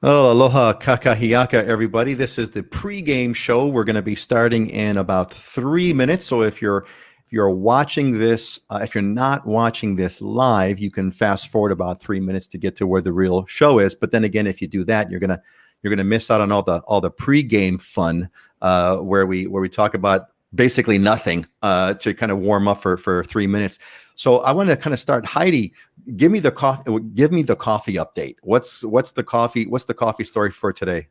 Oh, aloha kakahiaka, everybody. This is the pregame show. We're going to be starting in about 3 minutes. So if you're watching this, if you're not watching this live, you can fast forward about 3 minutes to get to where the real show is. But then again, if you do that, you're gonna miss out on all the pregame fun, where we talk about basically nothing to kind of warm up for 3 minutes. So I want to kind of start. Heidi, give me the coffee. Give me the coffee update. What's the coffee story for today?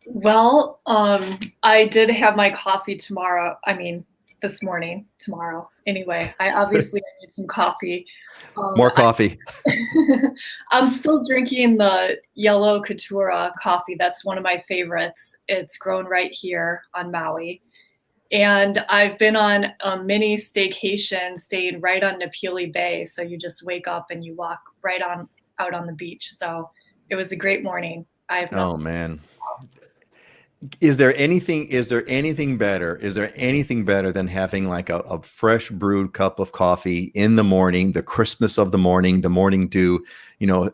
Well, I did have my coffee tomorrow. I mean, this morning, tomorrow. Anyway, I obviously need some coffee. More coffee. I'm still drinking the yellow Katura coffee. That's one of my favorites. It's grown right here on Maui. And I've been on a mini staycation, staying right on Napili Bay. So you just wake up and you walk right on out on the beach. So it was a great morning. I have Oh nothing. man. Is there anything better than having like a fresh brewed cup of coffee in the morning, the crispness of the morning dew,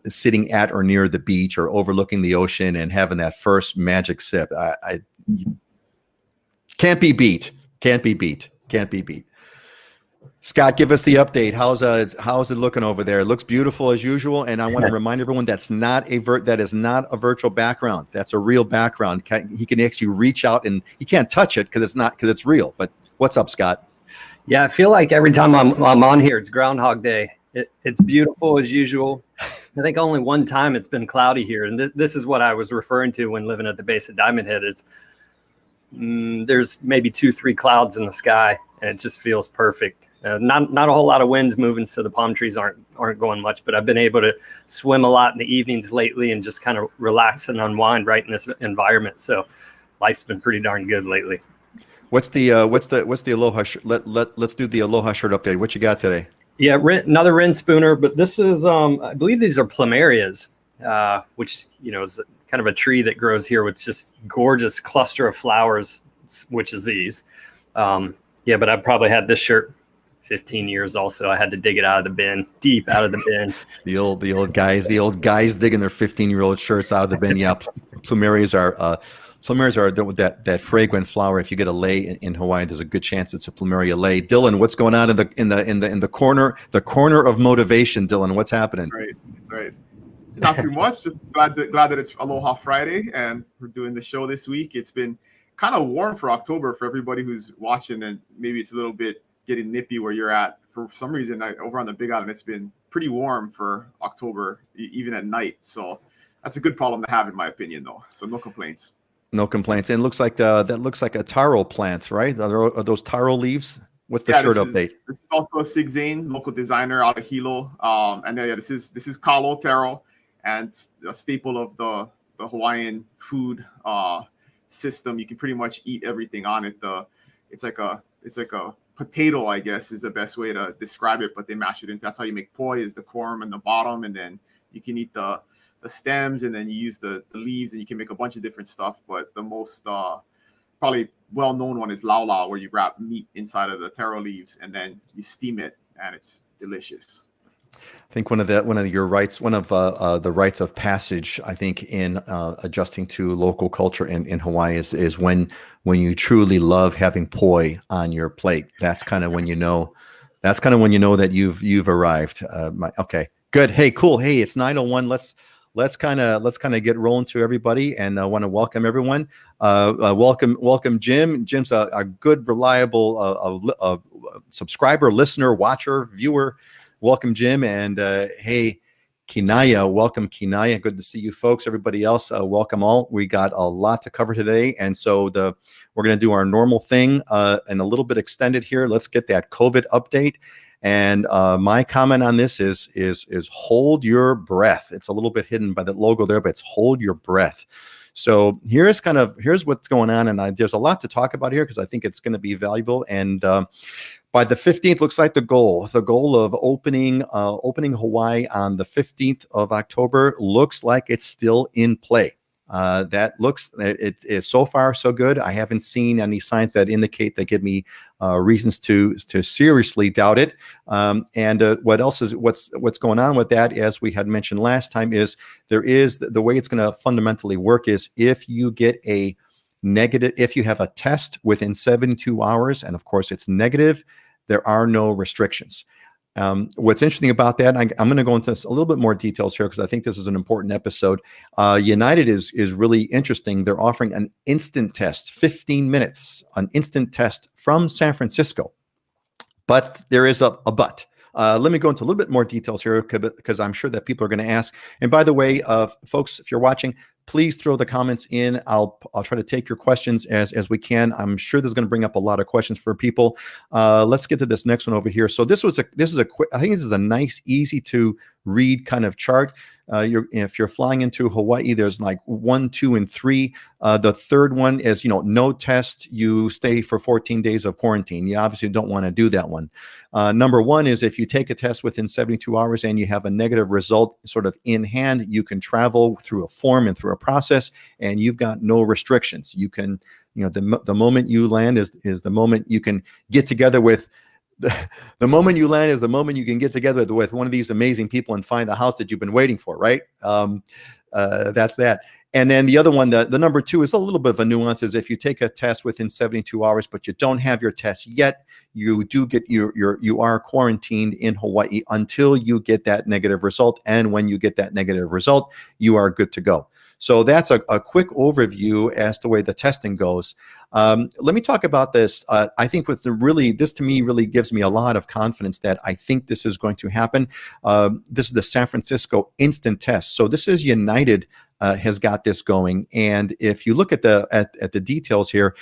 sitting at or near the beach or overlooking the ocean and having that first magic sip? I can't be beat. Can't be beat. Can't be beat. Scott, give us the update. How's it looking over there? It looks beautiful as usual, and I want to remind everyone that is not a virtual background. That's a real background. He can actually reach out and he can't touch it because it's real. But what's up, Scott? Yeah, I feel like every time I'm on here, it's Groundhog Day. It's beautiful as usual. I think only one time it's been cloudy here, and this is what I was referring to when living at the base of Diamond Head. There's maybe 2-3 clouds in the sky, and it just feels perfect. Not a whole lot of winds moving, so the palm trees aren't going much. But I've been able to swim a lot in the evenings lately and just kind of relax and unwind right in this environment. So life's been pretty darn good lately. What's the Aloha? Let's do the Aloha shirt update. What you got today? Yeah, another Wren Spooner, but this is I believe these are plumerias, which is kind of a tree that grows here with just gorgeous cluster of flowers, which is these. Yeah, but I've probably had this shirt 15 years also. I had to dig it out of the bin, deep out of the bin. The old guys digging their 15-year-old shirts out of the bin. Yeah, plumerias are that fragrant flower. If you get a lei in Hawaii, there's a good chance it's a plumeria lei. Dylan, what's going on in the corner of motivation? Dylan, what's happening? That's right. Not too much. Just glad that it's Aloha Friday and we're doing the show this week. It's been kind of warm for October for everybody who's watching, and maybe it's a little bit getting nippy where you're at. For some reason, over on the Big Island, it's been pretty warm for October, even at night. So that's a good problem to have, in my opinion, though. So no complaints. No complaints. And it looks like that looks like a taro plant, right? Are those taro leaves? What's the shirt update? This is also a Sig Zane, local designer out of Hilo. And then this is kalo taro, and a staple of the Hawaiian food system. You can pretty much eat everything on it. It's like a potato, I guess, is the best way to describe it. But they mash it into. That's how you make poi, is the corm and the bottom, and then you can eat the stems, and then you use the leaves, and you can make a bunch of different stuff. But the most probably well-known one is lau, where you wrap meat inside of the taro leaves and then you steam it, and it's delicious. I think one of the rites of passage, I think, in adjusting to local culture in Hawaii is when you truly love having poi on your plate. That's kind of when you know that you've arrived. Okay, good. Hey, cool. Hey, it's 9:01. Let's kind of get rolling to everybody, and I want to welcome everyone. Welcome Jim. Jim's a good, reliable subscriber, listener, watcher, viewer. Welcome, Jim. And hey, Kinaya, welcome, Kinaya. Good to see you folks. Everybody else, welcome all. We got a lot to cover today, and so we're going to do our normal thing and a little bit extended here. Let's get that COVID update. And my comment on this is hold your breath. It's a little bit hidden by the logo there, but it's hold your breath. So here's what's going on, and there's a lot to talk about here because I think it's going to be valuable. And by the 15th, looks like the goal of opening Hawaii on the 15th of October looks like it's still in play. That looks, it is so far so good. I haven't seen any signs that indicate that give me reasons to seriously doubt it. What else is what's going on with that, as we had mentioned last time, is there is the way it's going to fundamentally work is if you get a negative, if you have a test within 72 hours, and of course it's negative, there are no restrictions. What's interesting about that, I'm going to go into a little bit more details here because I think this is an important episode. United is really interesting. They're offering an instant test, 15 minutes, an instant test from San Francisco. But there is a but. Let me go into a little bit more details here because I'm sure that people are going to ask. And by the way, folks, if you're watching, please throw the comments in. I'll try to take your questions as we can. I'm sure this is going to bring up a lot of questions for people. Let's get to this next one over here. So this is a quick, I think this is a nice, easy to read kind of chart. If you're flying into Hawaii, there's like 1, 2, and 3. The third one is, no test. You stay for 14 days of quarantine. You obviously don't want to do that one. Number 1 is if you take a test within 72 hours and you have a negative result sort of in hand, you can travel through a form and through a process, and you've got no restrictions. You can, the moment you land is the moment you can get together with. The moment you land is the moment you can get together with one of these amazing people and find the house that you've been waiting for, right? That's that. And then the other one, the number 2 is a little bit of a nuance, is if you take a test within 72 hours, but you don't have your test yet, you do get you are quarantined in Hawaii until you get that negative result. And when you get that negative result, you are good to go. So that's a quick overview as to the way the testing goes. Let me talk about this. I think this to me really gives me a lot of confidence that I think this is going to happen. This is the San Francisco instant test. So this is United has got this going. And if you look at the details here,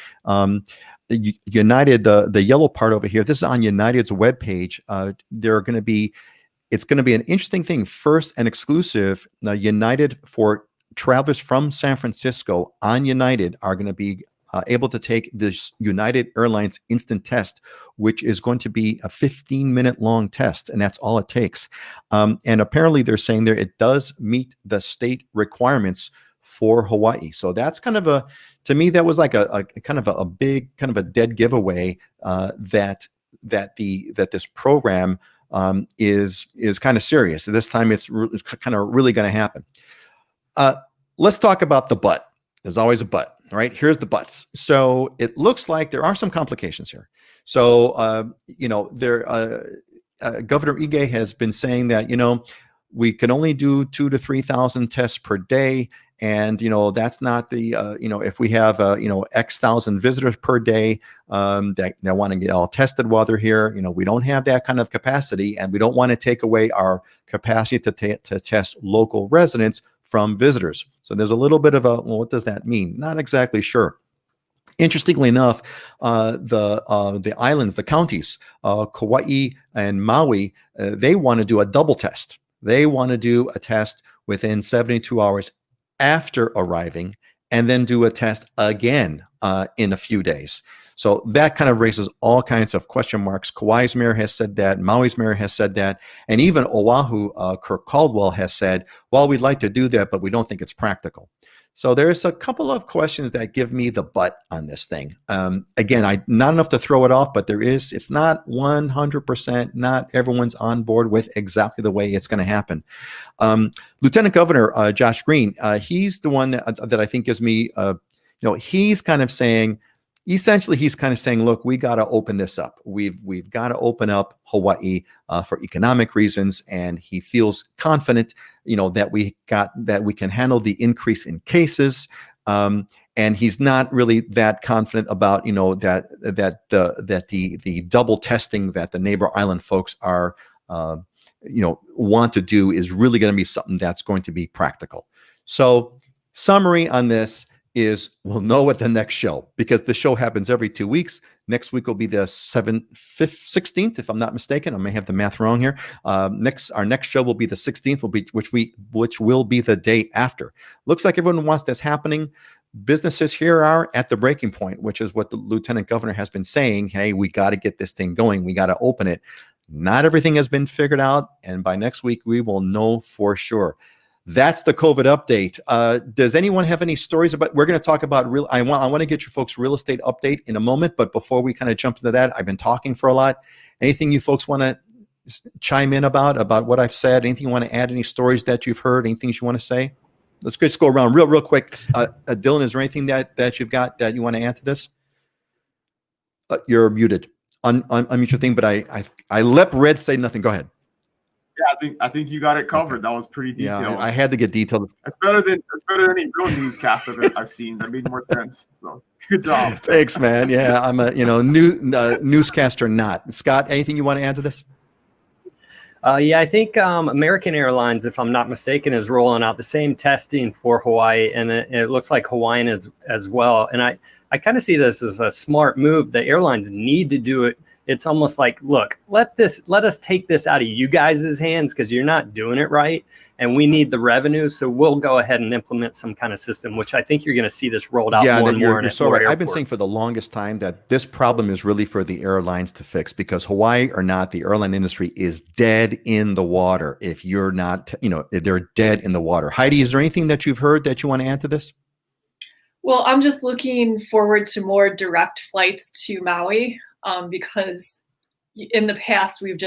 United, the yellow part over here, this is on United's webpage. It's going to be an interesting thing. First and exclusive, United for travelers from San Francisco on United are going to be able to take this United Airlines instant test, which is going to be a 15-minute long test, and that's all it takes. And apparently they're saying there it does meet the state requirements for Hawaii. So that's kind of to me, that was like a kind of a big, kind of a dead giveaway that this program is kind of serious. This time it's kind of really going to happen. Let's talk about the but. There's always a but, right? Here's the buts. So it looks like there are some complications here. So, Governor Ige has been saying that, we can only do 2,000 to 3,000 tests per day. And, that's not the, if we have, X thousand visitors per day that want to get all tested while they're here, we don't have that kind of capacity, and we don't want to take away our capacity to test local residents from visitors. So there's a little bit of what does that mean? Not exactly sure. Interestingly enough, the islands, the counties, Kauai and Maui, they want to do a double test. They want to do a test within 72 hours after arriving, and then do a test again in a few days. So that kind of raises all kinds of question marks. Kauai's mayor has said that, Maui's mayor has said that, and even Oahu, Kirk Caldwell has said, well, we'd like to do that, but we don't think it's practical. So there's a couple of questions that give me the but on this thing. Again, not enough to throw it off, but it's not 100%, not everyone's on board with exactly the way it's going to happen. Lieutenant Governor Josh Green, he's the one that I think gives me, he's kind of saying, look, we got to open this up. We've got to open up Hawaii for economic reasons, and he feels confident, that we can handle the increase in cases. And he's not really that confident about, that the double testing that the neighbor island folks are, want to do is really going to be something that's going to be practical. So, summary on this is we'll know at the next show, because the show happens every 2 weeks. Next week will be the 16th, if I'm not mistaken. I may have the math wrong here. Our next show will be the 16th, which will be the day after. Looks like everyone wants this happening. Businesses here are at the breaking point, which is what the lieutenant governor has been saying. Hey, we got to get this thing going. We got to open it. Not everything has been figured out, and by next week we will know for sure. That's the COVID update. Does anyone have any stories about? We're going to talk about real. I want to get your folks' real estate update in a moment, but before we kind of jump into that, I've been talking for a lot. Anything you folks want to chime in about what I've said? Anything you want to add? Any stories that you've heard? Anything you want to say? Let's just go around real quick. Dylan, is there anything that you've got that you want to add to this? You're muted. Unmute your thing, but I let Red say nothing. Go ahead. Yeah, I think you got it covered. Okay. That was pretty detailed. Yeah, I had to get detailed. It's better than any real newscast I've seen. That made more sense. So good job. Thanks, man. Yeah, I'm a newscaster. Not Scott. Anything you want to add to this? Yeah, I think American Airlines, if I'm not mistaken, is rolling out the same testing for Hawaii, and it looks like Hawaiian is as well. And I kind of see this as a smart move. The airlines need to do it. It's almost like, look, let us take this out of you guys' hands because you're not doing it right, and we need the revenue. So we'll go ahead and implement some kind of system, which I think you're going to see this rolled out more and more. You're so right. I've been saying for the longest time that this problem is really for the airlines to fix, because Hawaii or not, the airline industry is dead in the water. If you're not, they're dead in the water. Heidi, is there anything that you've heard that you want to add to this? Well, I'm just looking forward to more direct flights to Maui. Because in the past we've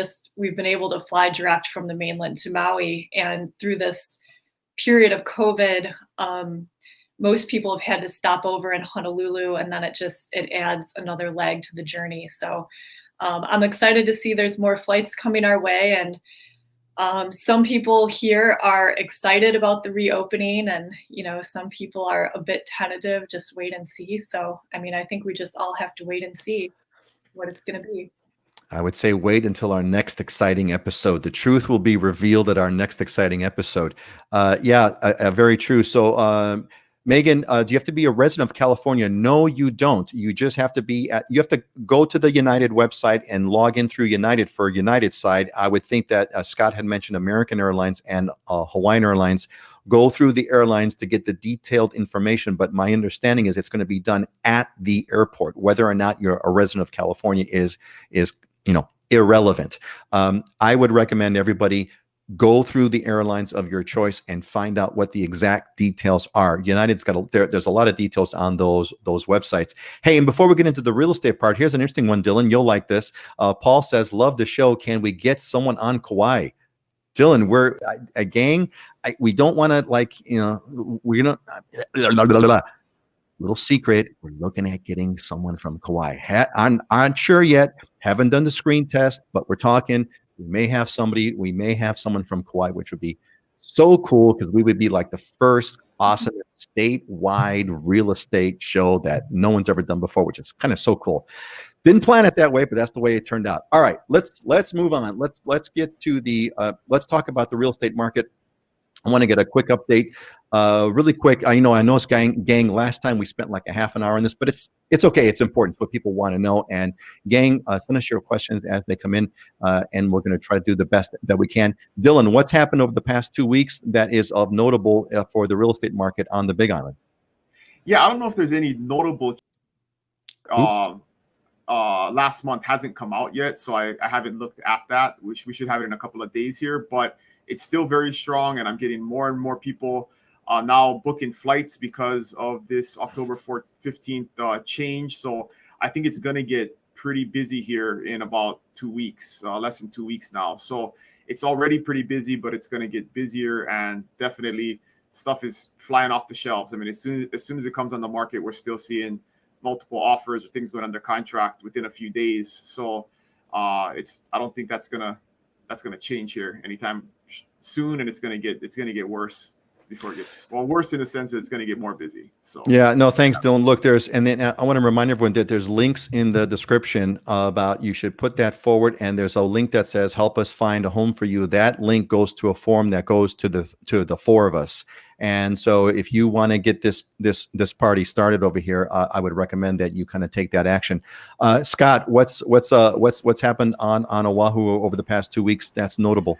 been able to fly direct from the mainland to Maui, and through this period of COVID, most people have had to stop over in Honolulu, and then it adds another leg to the journey. So I'm excited to see there's more flights coming our way, and some people here are excited about the reopening, and some people are a bit tentative, just wait and see. So I think we just all have to wait and see what it's going to be. I would say wait until our next exciting episode. The truth will be revealed at our next exciting episode. Very true. So, Megan, do you have to be a resident of California? No, you don't. You just have to you have to go to the United website and log in through United for United side. I would think that Scott had mentioned American Airlines and Hawaiian Airlines. Go through the airlines to get the detailed information. But my understanding is it's going to be done at the airport. Whether or not you're a resident of California is irrelevant. I would recommend everybody go through the airlines of your choice and find out what the exact details are. United's got there's a lot of details on those websites. Hey, and before we get into the real estate part, here's an interesting one, Dylan. You'll like this. Paul says, love the show. Can we get someone on Kauai? Dylan, we're a gang. We don't want to we're gonna little secret. We're looking at getting someone from Kauai. Aren't sure yet. Haven't done the screen test, but we're talking. We may have someone from Kauai, which would be so cool, because we would be like the first awesome statewide real estate show that no one's ever done before, which is kind of so cool. Didn't plan it that way, but that's the way it turned out. All right, let's move on. Let's get to let's talk about the real estate market. I want to get a quick update, really quick. I know it's gang. Last time we spent like a half an hour on this, but it's okay. It's important. It's what people want to know. And gang, send us your questions as they come in, and we're going to try to do the best that we can. Dylan, what's happened over the past 2 weeks that is of notable for the real estate market on the Big Island? Yeah, I don't know if there's any notable. Last month hasn't come out yet, so I haven't looked at that. We should have it in a couple of days here, but it's still very strong, and I'm getting more and more people now booking flights because of this October 15th change. So I think it's going to get pretty busy here in about 2 weeks, less than 2 weeks now. So it's already pretty busy, but it's going to get busier, and definitely stuff is flying off the shelves. I mean, as soon as it comes on the market, we're still seeing multiple offers or things going under contract within a few days. So I don't think that's gonna change here anytime soon, and it's gonna get worse before it gets worse in the sense that it's going to get more busy. So yeah, no, thanks, Dylan. Look, I want to remind everyone that there's links in the description about you should put that forward, and there's a link that says help us find a home for you. That link goes to a form that goes to the four of us. And so if you want to get this party started over here, I would recommend that you kind of take that action. Scott, what's happened on Oahu over the past 2 weeks that's notable?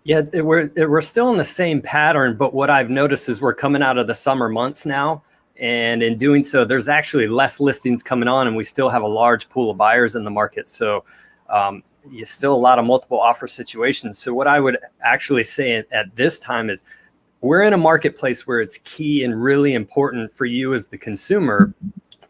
Yeah, we're still in the same pattern, but what I've noticed is we're coming out of the summer months now, and in doing so, there's actually less listings coming on, and we still have a large pool of buyers in the market. So you still a lot of multiple offer situations. So what I would actually say at this time is we're in a marketplace where it's key and really important for you as the consumer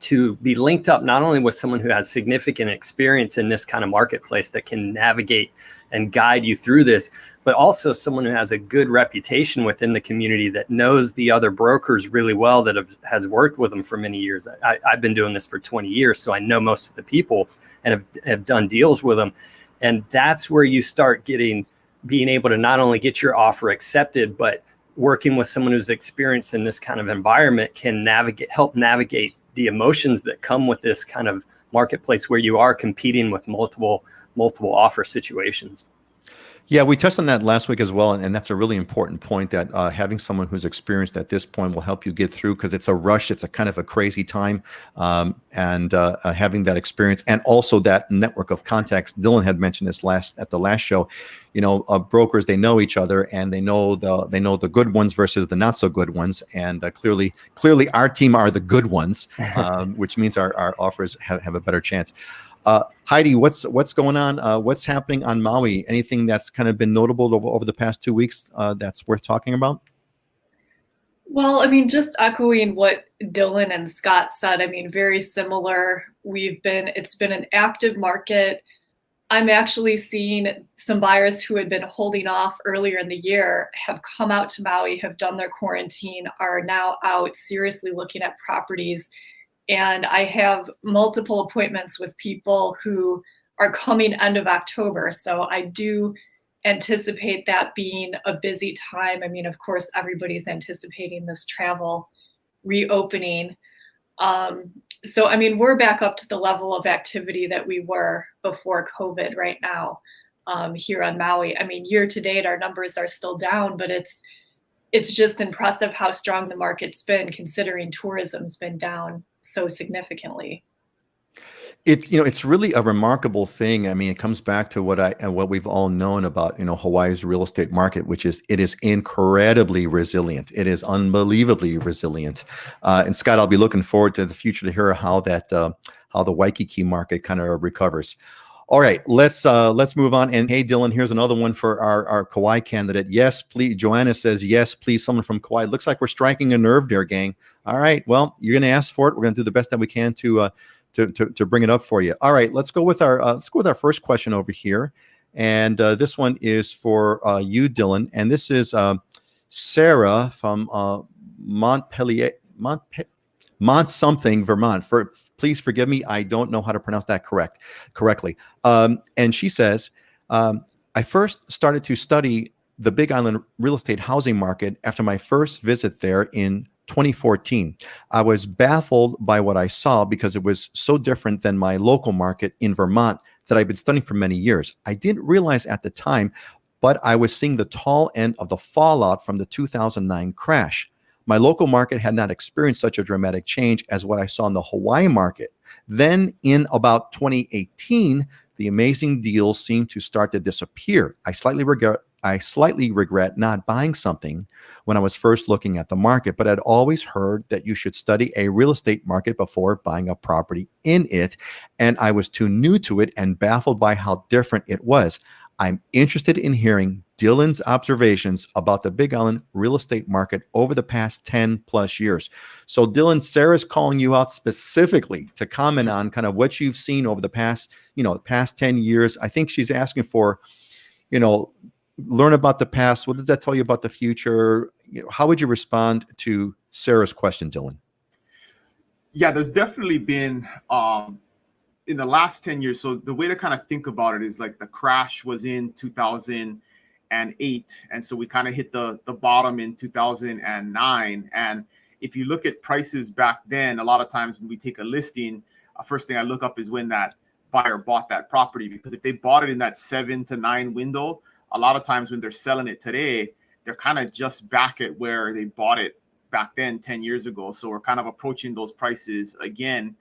to be linked up not only with someone who has significant experience in this kind of marketplace that can navigate and guide you through this, but also someone who has a good reputation within the community that knows the other brokers really well, that has worked with them for many years. I've been doing this for 20 years, so I know most of the people and have done deals with them. And that's where you start being able to not only get your offer accepted, but working with someone who's experienced in this kind of environment can help navigate the emotions that come with this kind of marketplace where you are competing with multiple offer situations. Yeah, we touched on that last week as well, and that's a really important point, that having someone who's experienced at this point will help you get through, because it's a rush, it's a kind of a crazy time, and having that experience and also that network of contacts. Dylan had mentioned this at the last show. Brokers, they know each other, and they know the good ones versus the not so good ones, and clearly our team are the good ones, which means our offers have a better chance. Heidi, what's going on? What's happening on Maui? Anything that's kind of been notable over the past 2 weeks that's worth talking about? Well, I mean, just echoing what Dylan and Scott said, I mean, very similar. It's been an active market. I'm actually seeing some buyers who had been holding off earlier in the year have come out to Maui, have done their quarantine, are now out seriously looking at properties. And I have multiple appointments with people who are coming end of October. So I do anticipate that being a busy time. I mean, of course, everybody's anticipating this travel reopening. So, I mean, we're back up to the level of activity that we were before COVID right now here on Maui. I mean, year to date, our numbers are still down, but it's just impressive how strong the market's been, considering tourism's been down so significantly. It's really a remarkable thing. I mean, it comes back to what we've all known about, Hawaii's real estate market, which is it is incredibly resilient. It is unbelievably resilient. And Scott, I'll be looking forward to the future to hear how the Waikiki market kind of recovers. All right, let's move on. And hey, Dylan, here's another one for our Kauai candidate. Yes, please. Joanna says, yes, please, someone from Kauai. Looks like we're striking a nerve there, gang. All right, well, you're going to ask for it. We're going to do the best that we can to bring it up for you. All right, let's go with our first question over here. And this one is for you, Dylan. And this is Sarah from Montpelier, Mont something, Vermont. Please forgive me, I don't know how to pronounce that correctly. And she says, I first started to study the Big Island real estate housing market after my first visit there in 2014. I was baffled by what I saw because it was so different than my local market in Vermont that I've been studying for many years. I didn't realize at the time, but I was seeing the tall end of the fallout from the 2009 crash. My local market had not experienced such a dramatic change as what I saw in the Hawaii market. Then in about 2018, the amazing deals seemed to start to disappear. I slightly regret not buying something when I was first looking at the market, but I'd always heard that you should study a real estate market before buying a property in it, and I was too new to it and baffled by how different it was. I'm interested in hearing Dylan's observations about the Big Island real estate market over the past 10 plus years. So Dylan, Sarah's calling you out specifically to comment on kind of what you've seen over the past 10 years. I think she's asking for, learn about the past. What does that tell you about the future? How would you respond to Sarah's question, Dylan? Yeah, there's definitely been, in the last 10 years. So the way to kind of think about it is like the crash was in 2008. And so we kind of hit the bottom in 2009. And if you look at prices back then, a lot of times when we take a listing, first thing I look up is when that buyer bought that property, because if they bought it in that 7 to 9 window, a lot of times when they're selling it today, they're kind of just back at where they bought it back then 10 years ago. So we're kind of approaching those prices again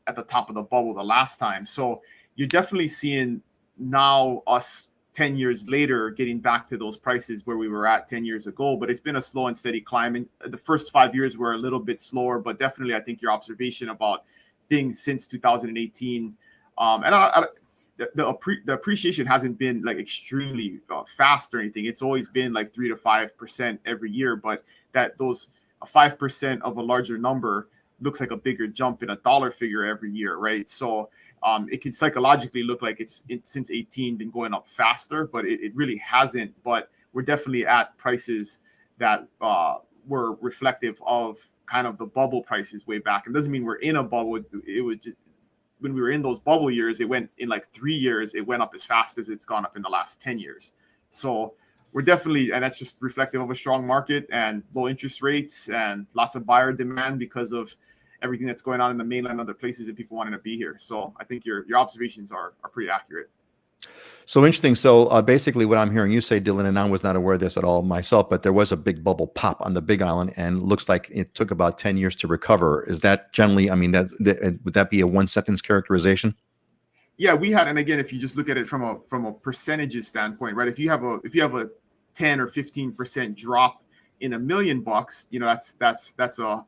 at the top of the bubble the last time. So you're definitely seeing now us 10 years later getting back to those prices where we were at 10 years ago. But it's been a slow and steady climb. And the first 5 years were a little bit slower, but definitely I think your observation about things since 2018. And the appreciation hasn't been like extremely fast or anything. It's always been like 3 to 5% every year, but that those 5% of a larger number looks like a bigger jump in a dollar figure every year, right? So it can psychologically look like it's since 18 been going up faster, but it really hasn't. But we're definitely at prices that were reflective of kind of the bubble prices way back. It doesn't mean we're in a bubble. It would just, when we were in those bubble years, it went in like 3 years, it went up as fast as it's gone up in the last 10 years. So we're definitely, and that's just reflective of a strong market and low interest rates and lots of buyer demand because of everything that's going on in the mainland and other places and people wanting to be here. So I think your observations are pretty accurate. So interesting. So basically what I'm hearing you say, Dylan, and I was not aware of this at all myself, but there was a big bubble pop on the Big Island and looks like it took about 10 years to recover. Is that generally, I mean, would that be a 1 sentence characterization? Yeah, we had, and again, if you just look at it from a percentages standpoint, right? If you have a 10 or 15% drop in $1 million, you know, that's $100,000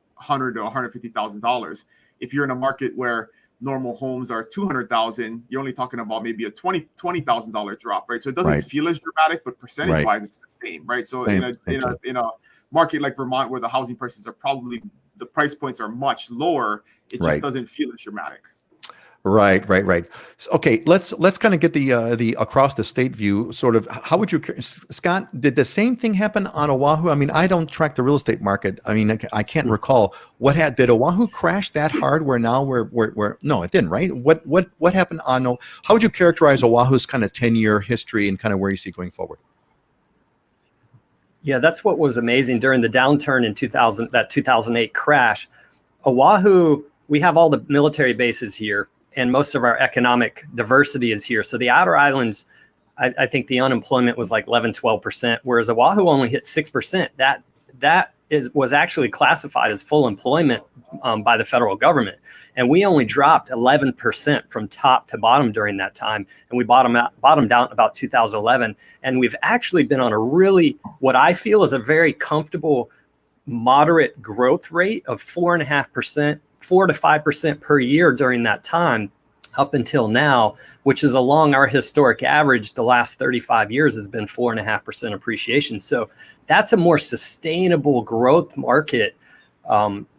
to $150,000. If you're in a market where normal homes are 200,000, you're only talking about maybe a $20,000 drop, right? So it doesn't feel as dramatic, but percentage wise, it's the same, right? So in a market like Vermont, where the housing prices are probably, the price points are much lower, it just doesn't feel as dramatic. Right. So, okay, let's kind of get the across the state view. Sort of, how would you, Scott? Did the same thing happen on Oahu? I mean, I don't track the real estate market. I mean, I can't recall did Oahu crash that hard? Where now we're no, it didn't, right? What happened on? How would you characterize Oahu's kind of 10-year history and kind of where you see going forward? Yeah, that's what was amazing during the downturn in 2000, that 2008 crash. Oahu, we have all the military bases here, and most of our economic diversity is here. So the outer islands, I think the unemployment was like 11-12%, whereas Oahu only hit 6%. That was actually classified as full employment by the federal government. And we only dropped 11% from top to bottom during that time. And we bottomed out about 2011. And we've actually been on a really, what I feel is a very comfortable, moderate growth rate of 4.5%. 4 to 5% per year during that time up until now, which is along our historic average. The last 35 years has been 4.5% appreciation. So that's a more sustainable growth market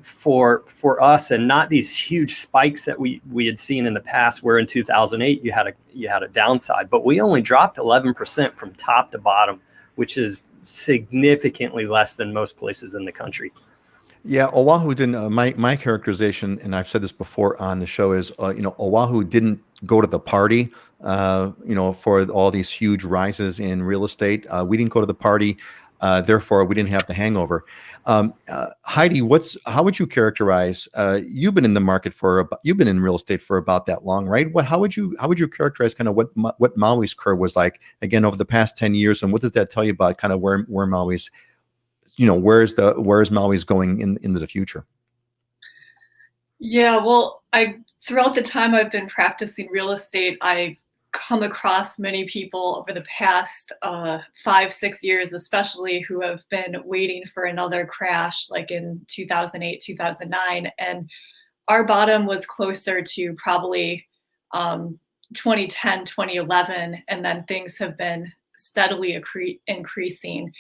for us, and not these huge spikes that we had seen in the past, where in 2008 you had a downside. But we only dropped 11% from top to bottom, which is significantly less than most places in the country. Yeah, Oahu didn't. My characterization, and I've said this before on the show, is Oahu didn't go to the party. For all these huge rises in real estate, we didn't go to the party. Therefore, we didn't have the hangover. Heidi, how would you characterize? You've been in the market you've been in real estate for about that long, right? How would you characterize kind of what Maui's curve was like again over the past 10 years, and what does that tell you about kind of where Maui's where's Maui's going into the future? Yeah, well, throughout the time I've been practicing real estate, I've come across many people over the past 5-6 years, especially, who have been waiting for another crash, like in 2008, 2009. And our bottom was closer to probably 2010, 2011, and then things have been steadily increasing.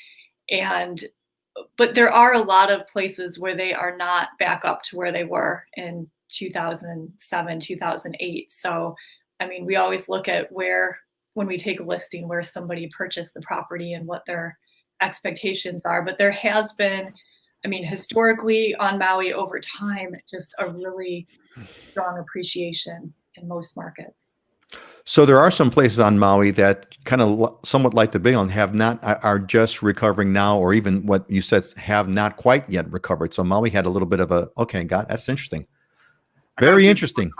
But there are a lot of places where they are not back up to where they were in 2007, 2008. So, I mean, we always look at when we take a listing, where somebody purchased the property and what their expectations are. But there has been, I mean, historically on Maui over time, just a really strong appreciation in most markets. So there are some places on Maui that kind of somewhat like the Big Island are just recovering now, or even what you said have not quite yet recovered. So Maui had a little bit of that's interesting. Very interesting.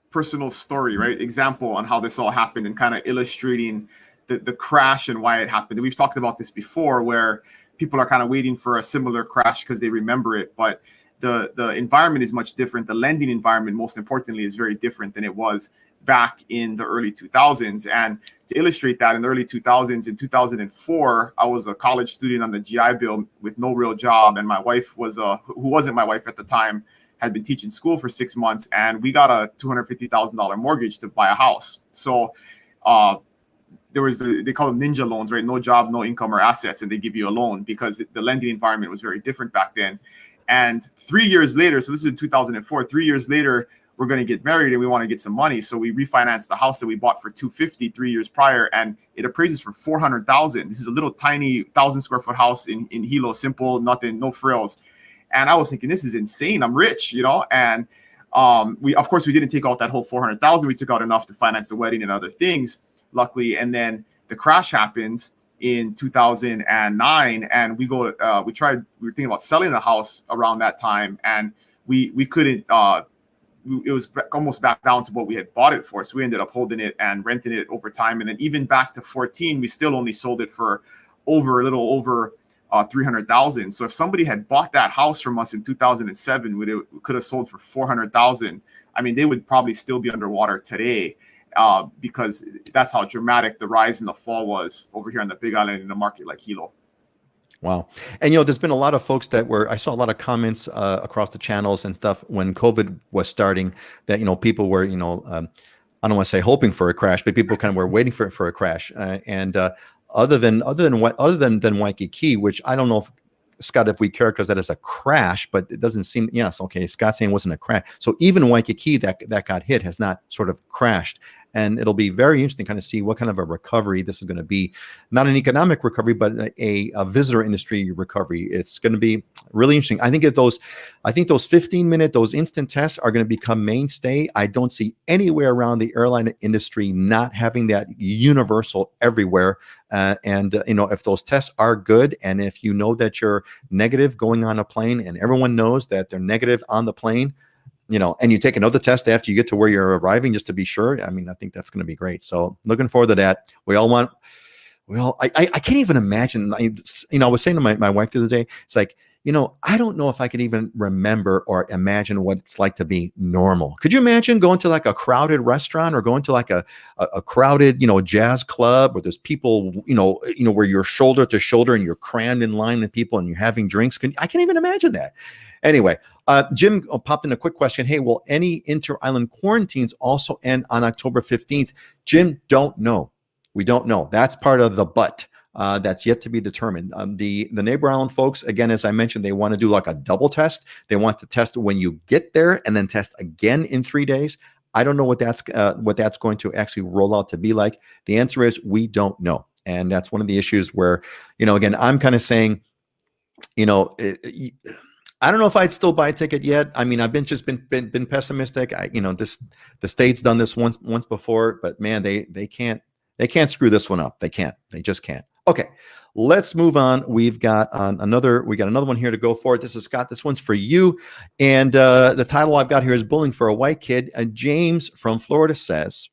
Personal story, right? Example on how this all happened, and kind of illustrating the crash and why it happened. And we've talked about this before, where people are kind of waiting for a similar crash because they remember it, but the environment is much different. The lending environment, most importantly, is very different than it was back in the early 2000s. And to illustrate that, in the early 2000s, in 2004, I was a college student on the GI Bill with no real job. And my wife who wasn't my wife at the time, had been teaching school for 6 months. And we got a $250,000 mortgage to buy a house. So there was they call them ninja loans, right? No job, no income or assets, and they give you a loan because the lending environment was very different back then. And 3 years later, so this is in 2004, 3 years later, we're going to get married and we want to get some money. So we refinanced the house that we bought for $250 3 years prior, and it appraises for $400,000. This is a little tiny 1,000 square foot house in Hilo, simple, nothing, no frills. And I was thinking, this is insane. I'm rich, you know? And we didn't take out that whole $400,000. We took out enough to finance the wedding and other things, luckily. And then the crash happens in 2009, and we were thinking about selling the house around that time, and we couldn't. It was almost back down to what we had bought it for, so we ended up holding it and renting it over time. And then even back to 14, we still only sold it for a little over $300,000. So if somebody had bought that house from us in 2007, we could have sold for $400,000. I mean, they would probably still be underwater today, because that's how dramatic the rise and the fall was over here on the Big Island in a market like Hilo. Wow. And, there's been a lot of folks I saw a lot of comments across the channels and stuff when COVID was starting that, people were, I don't want to say hoping for a crash, but people kind of were waiting for a crash. Other than Waikiki, which I don't know if, Scott, if we characterize that as a crash, but it doesn't seem, yes, okay, Scott saying it wasn't a crash. So even Waikiki that got hit has not sort of crashed. And it'll be very interesting to kind of see what kind of a recovery this is going to be. Not an economic recovery, but a visitor industry recovery. It's going to be really interesting. I think those 15-minute, those instant tests are going to become mainstay. I don't see anywhere around the airline industry not having that universal everywhere. If those tests are good, and if you know that you're negative going on a plane, and everyone knows that they're negative on the plane, and you take another test after you get to where you're arriving just to be sure. I mean, I think that's going to be great. So looking forward to that. I can't even imagine. I was saying to my wife the other day, it's like, I don't know if I could even remember or imagine what it's like to be normal. Could you imagine going to like a crowded restaurant or going to like a crowded, jazz club where there's people, where you're shoulder to shoulder and you're crammed in line with people and you're having drinks? I can't even imagine that. Anyway, Jim popped in a quick question. Hey, will any inter-island quarantines also end on October 15th? Jim, don't know. We don't know. That's part of the but. That's yet to be determined. The neighbor island folks, again, as I mentioned, they want to do like a double test. They want to test when you get there and then test again in 3 days. I don't know what that's going to actually roll out to be like. The answer is we don't know. And that's one of the issues where, again, I'm kind of saying, I don't know if I'd still buy a ticket yet. I mean, I've been pessimistic. The state's done this once before, but man, they can't screw this one up. They just can't. Okay, let's move on. We got another one here to go for it. This is Scott. This one's for you. And the title I've got here is Bullying for a White Kid. James from Florida says,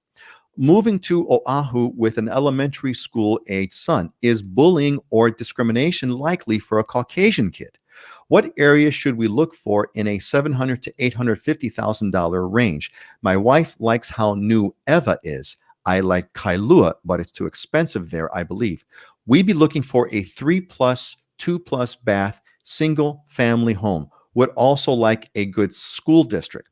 moving to Oahu with an elementary school age son, is bullying or discrimination likely for a Caucasian kid? What areas should we look for in a $700,000 to $850,000 range? My wife likes how new Eva is. I like Kailua, but it's too expensive there, I believe. We'd be looking for a 3+, 2+ bath, single family home. Would also like a good school district.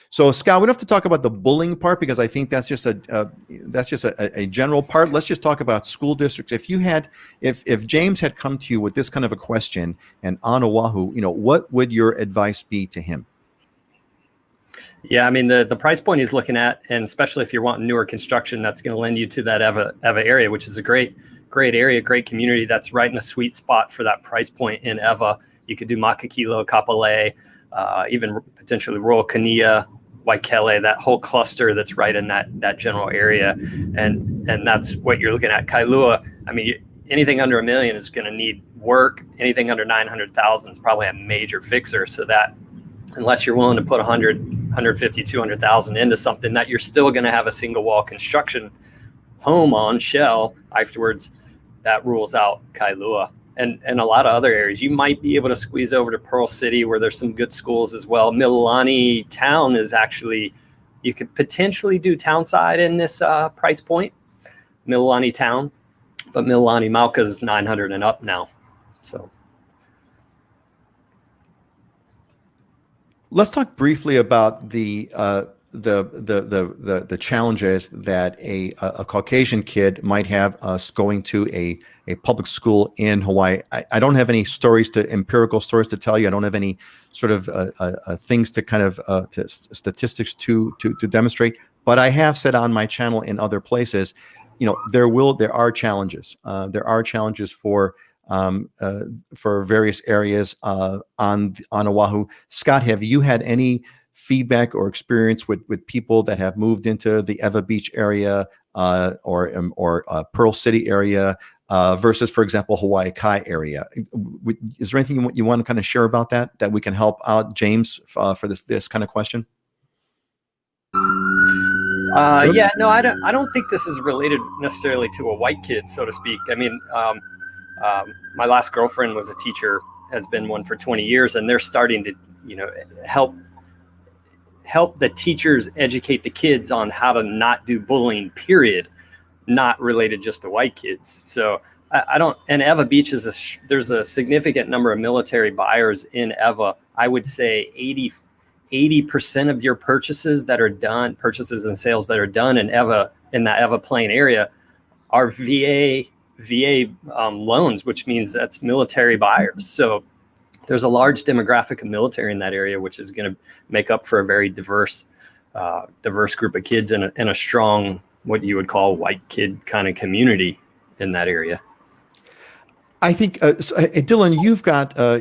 So Scott, we don't have to talk about the bullying part because I think that's just a general part. Let's just talk about school districts. If James had come to you with this kind of a question and on Oahu, what would your advice be to him? Yeah, I mean, the price point he's looking at, and especially if you're wanting newer construction, that's going to lend you to that Eva area, which is a great area, great community. That's right in the sweet spot for that price point in Eva. You could do Makakilo, Kapolei, even potentially Royal Kania, Waikele, that whole cluster that's right in that general area. And that's what you're looking at. Kailua, I mean, anything under $1 million is going to need work. Anything under 900,000 is probably a major fixer. So that unless you're willing to put 100, 150, 200,000 into something that you're still going to have a single wall construction home on shell afterwards, that rules out Kailua. And a lot of other areas. You might be able to squeeze over to Pearl City where there's some good schools as well. Mililani Town is actually, you could potentially do Townside in this price point, Mililani Town, but Mililani Mauka is 900 and up now. So let's talk briefly about the the challenges that a Caucasian kid might have going to a public school in Hawaii. I don't have any empirical stories to tell you. I don't have any sort of things to kind of statistics to demonstrate. But I have said on my channel in other places, there are challenges. There are challenges for various areas on Oahu. Scott, have you had any feedback or experience with people that have moved into the Ewa Beach area or Pearl City area versus, for example, Hawaii Kai area? Is there anything you want to kind of share about that we can help out James for this kind of question? Yeah, no, I don't think this is related necessarily to a white kid, so to speak. I mean, my last girlfriend was a teacher, has been one for 20 years, and they're starting to, help the teachers educate the kids on how to not do bullying, period, not related just to white kids. So I don't, and Ewa Beach there's a significant number of military buyers in Ewa. I would say 80% of your purchases and sales that are done in Ewa, in that Ewa Plain area, are VA loans, which means that's military buyers. So there's a large demographic of military in that area, which is going to make up for a very diverse group of kids and a strong, what you would call white kid kind of community in that area. I think, Dylan, you've got a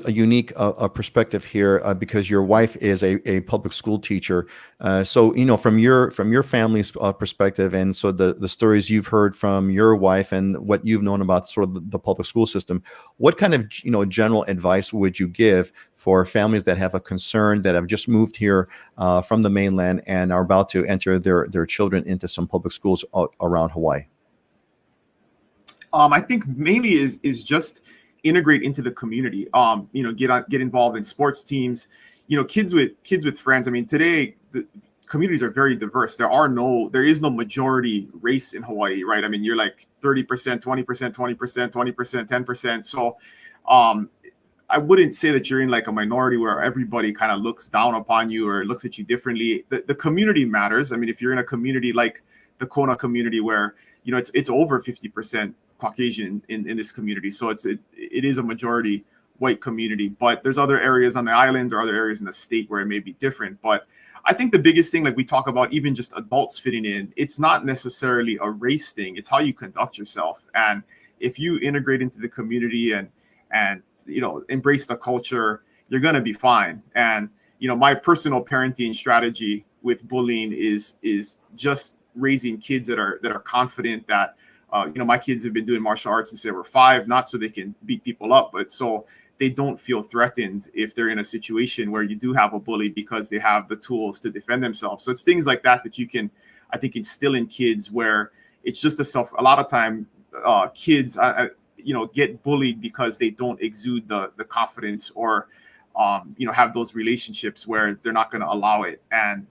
unique perspective here because your wife is a public school teacher. So from your family's perspective, and so the stories you've heard from your wife and what you've known about sort of the public school system, what kind of general advice would you give for families that have a concern, that have just moved here from the mainland and are about to enter their children into some public schools around Hawaii? I think mainly is just integrate into the community. Get involved in sports teams. Kids with friends. I mean, today the communities are very diverse. There is no majority race in Hawaii, right? I mean, you're like 30%, 20%, 20%, 20%, 10%. So, I wouldn't say that you're in like a minority where everybody kind of looks down upon you or looks at you differently. The community matters. I mean, if you're in a community like the Kona community where it's over 50% Caucasian in this community, so it is a majority white community, but there's other areas on the island or other areas in the state where it may be different. But I think the biggest thing, like we talk about, even just adults fitting in, it's not necessarily a race thing, it's how you conduct yourself. And if you integrate into the community and embrace the culture, you're going to be fine. And my personal parenting strategy with bullying is just raising kids that are confident, that my kids have been doing martial arts since they were 5, not so they can beat people up, but so they don't feel threatened if they're in a situation where you do have a bully, because they have the tools to defend themselves. So it's things like that you can, I think, instill in kids, where it's just a lot of time kids get bullied because they don't exude the confidence or have those relationships where they're not going to allow it and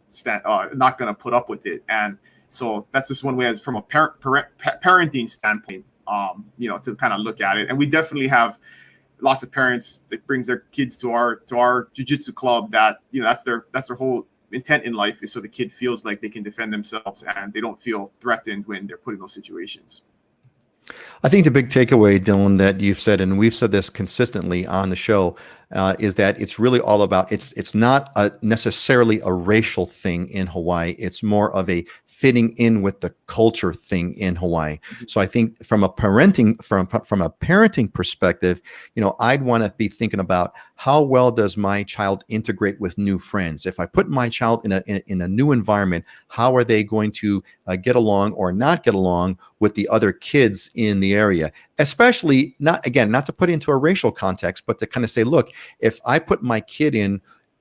not going to put up with it. And so that's just one way, as from a parenting standpoint, to kind of look at it. And we definitely have lots of parents that brings their kids to our jiu-jitsu club, that that's their whole intent in life, is so the kid feels like they can defend themselves and they don't feel threatened when they're put in those situations. I think the big takeaway, Dylan, that you've said, and we've said this consistently on the show, is that it's really all about, it's not necessarily a racial thing in Hawaii. It's more of a fitting in with the culture thing in Hawaii. So I think from a parenting perspective, I'd want to be thinking about, how well does my child integrate with new friends? If I put my child in a new environment, how are they going to get along or not get along with the other kids in the area? Especially not to put it into a racial context, but to kind of say, look, if I put my kid in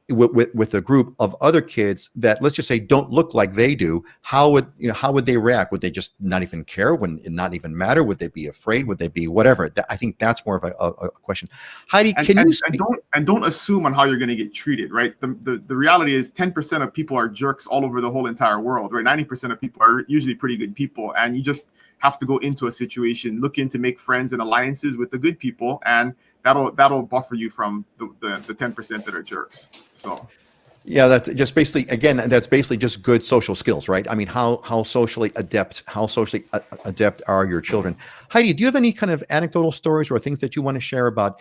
with a group of other kids that, let's just say, don't look like they do, how would they react? Would they just not even care? Would it not even matter? Would they be afraid? Would they be whatever? I think that's more of a question. Heidi, don't assume on how you're going to get treated, right? The reality is 10% of people are jerks all over the whole entire world, right? 90% of people are usually pretty good people, and you just have to go into a situation, look in to make friends and alliances with the good people, and that'll buffer you from the 10% that are jerks. So Yeah, that's just basically, again, that's basically just good social skills, right? I mean, how socially adept are your children? Heidi, do you have any kind of anecdotal stories or things that you want to share about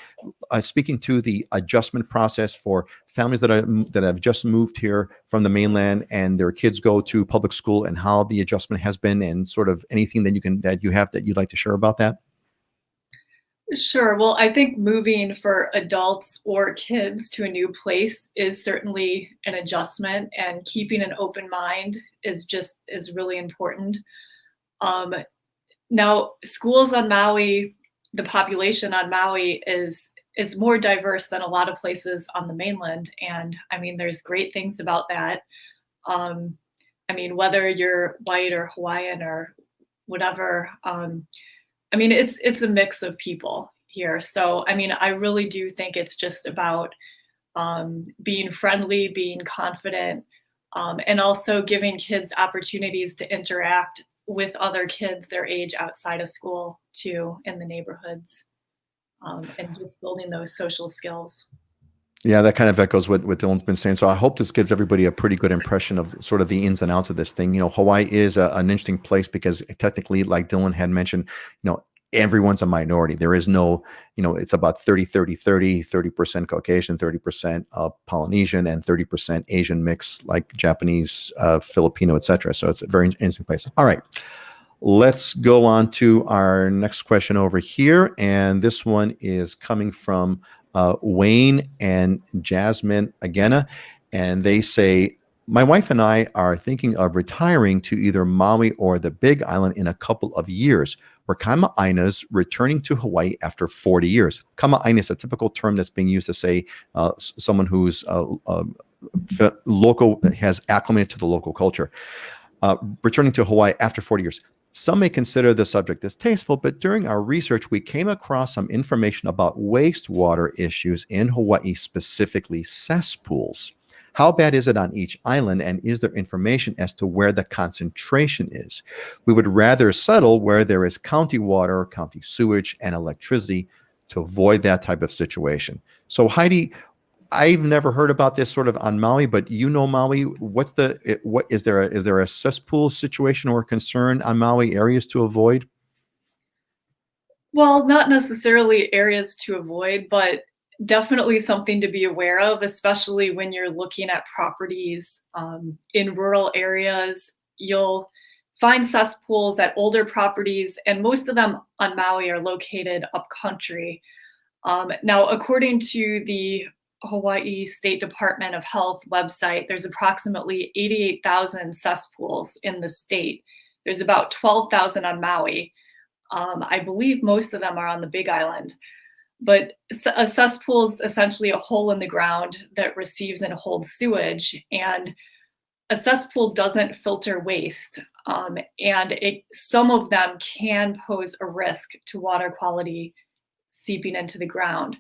speaking to the adjustment process for families that have just moved here from the mainland and their kids go to public school, and how the adjustment has been, and sort of anything that you'd like to share about that? Sure. Well, I think moving for adults or kids to a new place is certainly an adjustment, and keeping an open mind is really important. Um, Now, schools on Maui, the population on Maui is more diverse than a lot of places on the mainland, and I mean, there's great things about that. Um, I mean, whether you're white or Hawaiian or whatever, I mean, it's a mix of people here. So, I mean, I really do think it's just about being friendly, being confident, and also giving kids opportunities to interact with other kids their age outside of school too in the neighborhoods, and just building those social skills. Yeah, that kind of echoes what Dylan's been saying. So I hope this gives everybody a pretty good impression of sort of the ins and outs of this thing. Hawaii is an interesting place because technically, like Dylan had mentioned, everyone's a minority. There is no, it's about 30% Caucasian, 30% Polynesian, and 30% Asian mix, like Japanese, Filipino, etc. So it's a very interesting place. All right. Let's go on to our next question over here. And this one is coming from Wayne and Jasmine Agena. And they say, my wife and I are thinking of retiring to either Maui or the Big Island in a couple of years. We're kama'ainas returning to Hawaii after 40 years. Kama'aina is a typical term that's being used to say someone who's local, has acclimated to the local culture. Returning to Hawaii after 40 years. Some may consider the subject distasteful, but during our research, we came across some information about wastewater issues in Hawaii, specifically cesspools. How bad is it on each island, and is there information as to where the concentration is? We would rather settle where there is county water, county sewage, and electricity to avoid that type of situation. So Heidi, I've never heard about this sort of on Maui, but Maui. What is there a cesspool situation or concern on Maui, areas to avoid? Well, not necessarily areas to avoid, but definitely something to be aware of, especially when you're looking at properties in rural areas. You'll find cesspools at older properties, and most of them on Maui are located upcountry. Now, according to the Hawaii State Department of Health website, there's approximately 88,000 cesspools in the state. There's about 12,000 on Maui. I believe most of them are on the Big Island. But a cesspool is essentially a hole in the ground that receives and holds sewage. And a cesspool doesn't filter waste. And some of them can pose a risk to water quality seeping into the ground.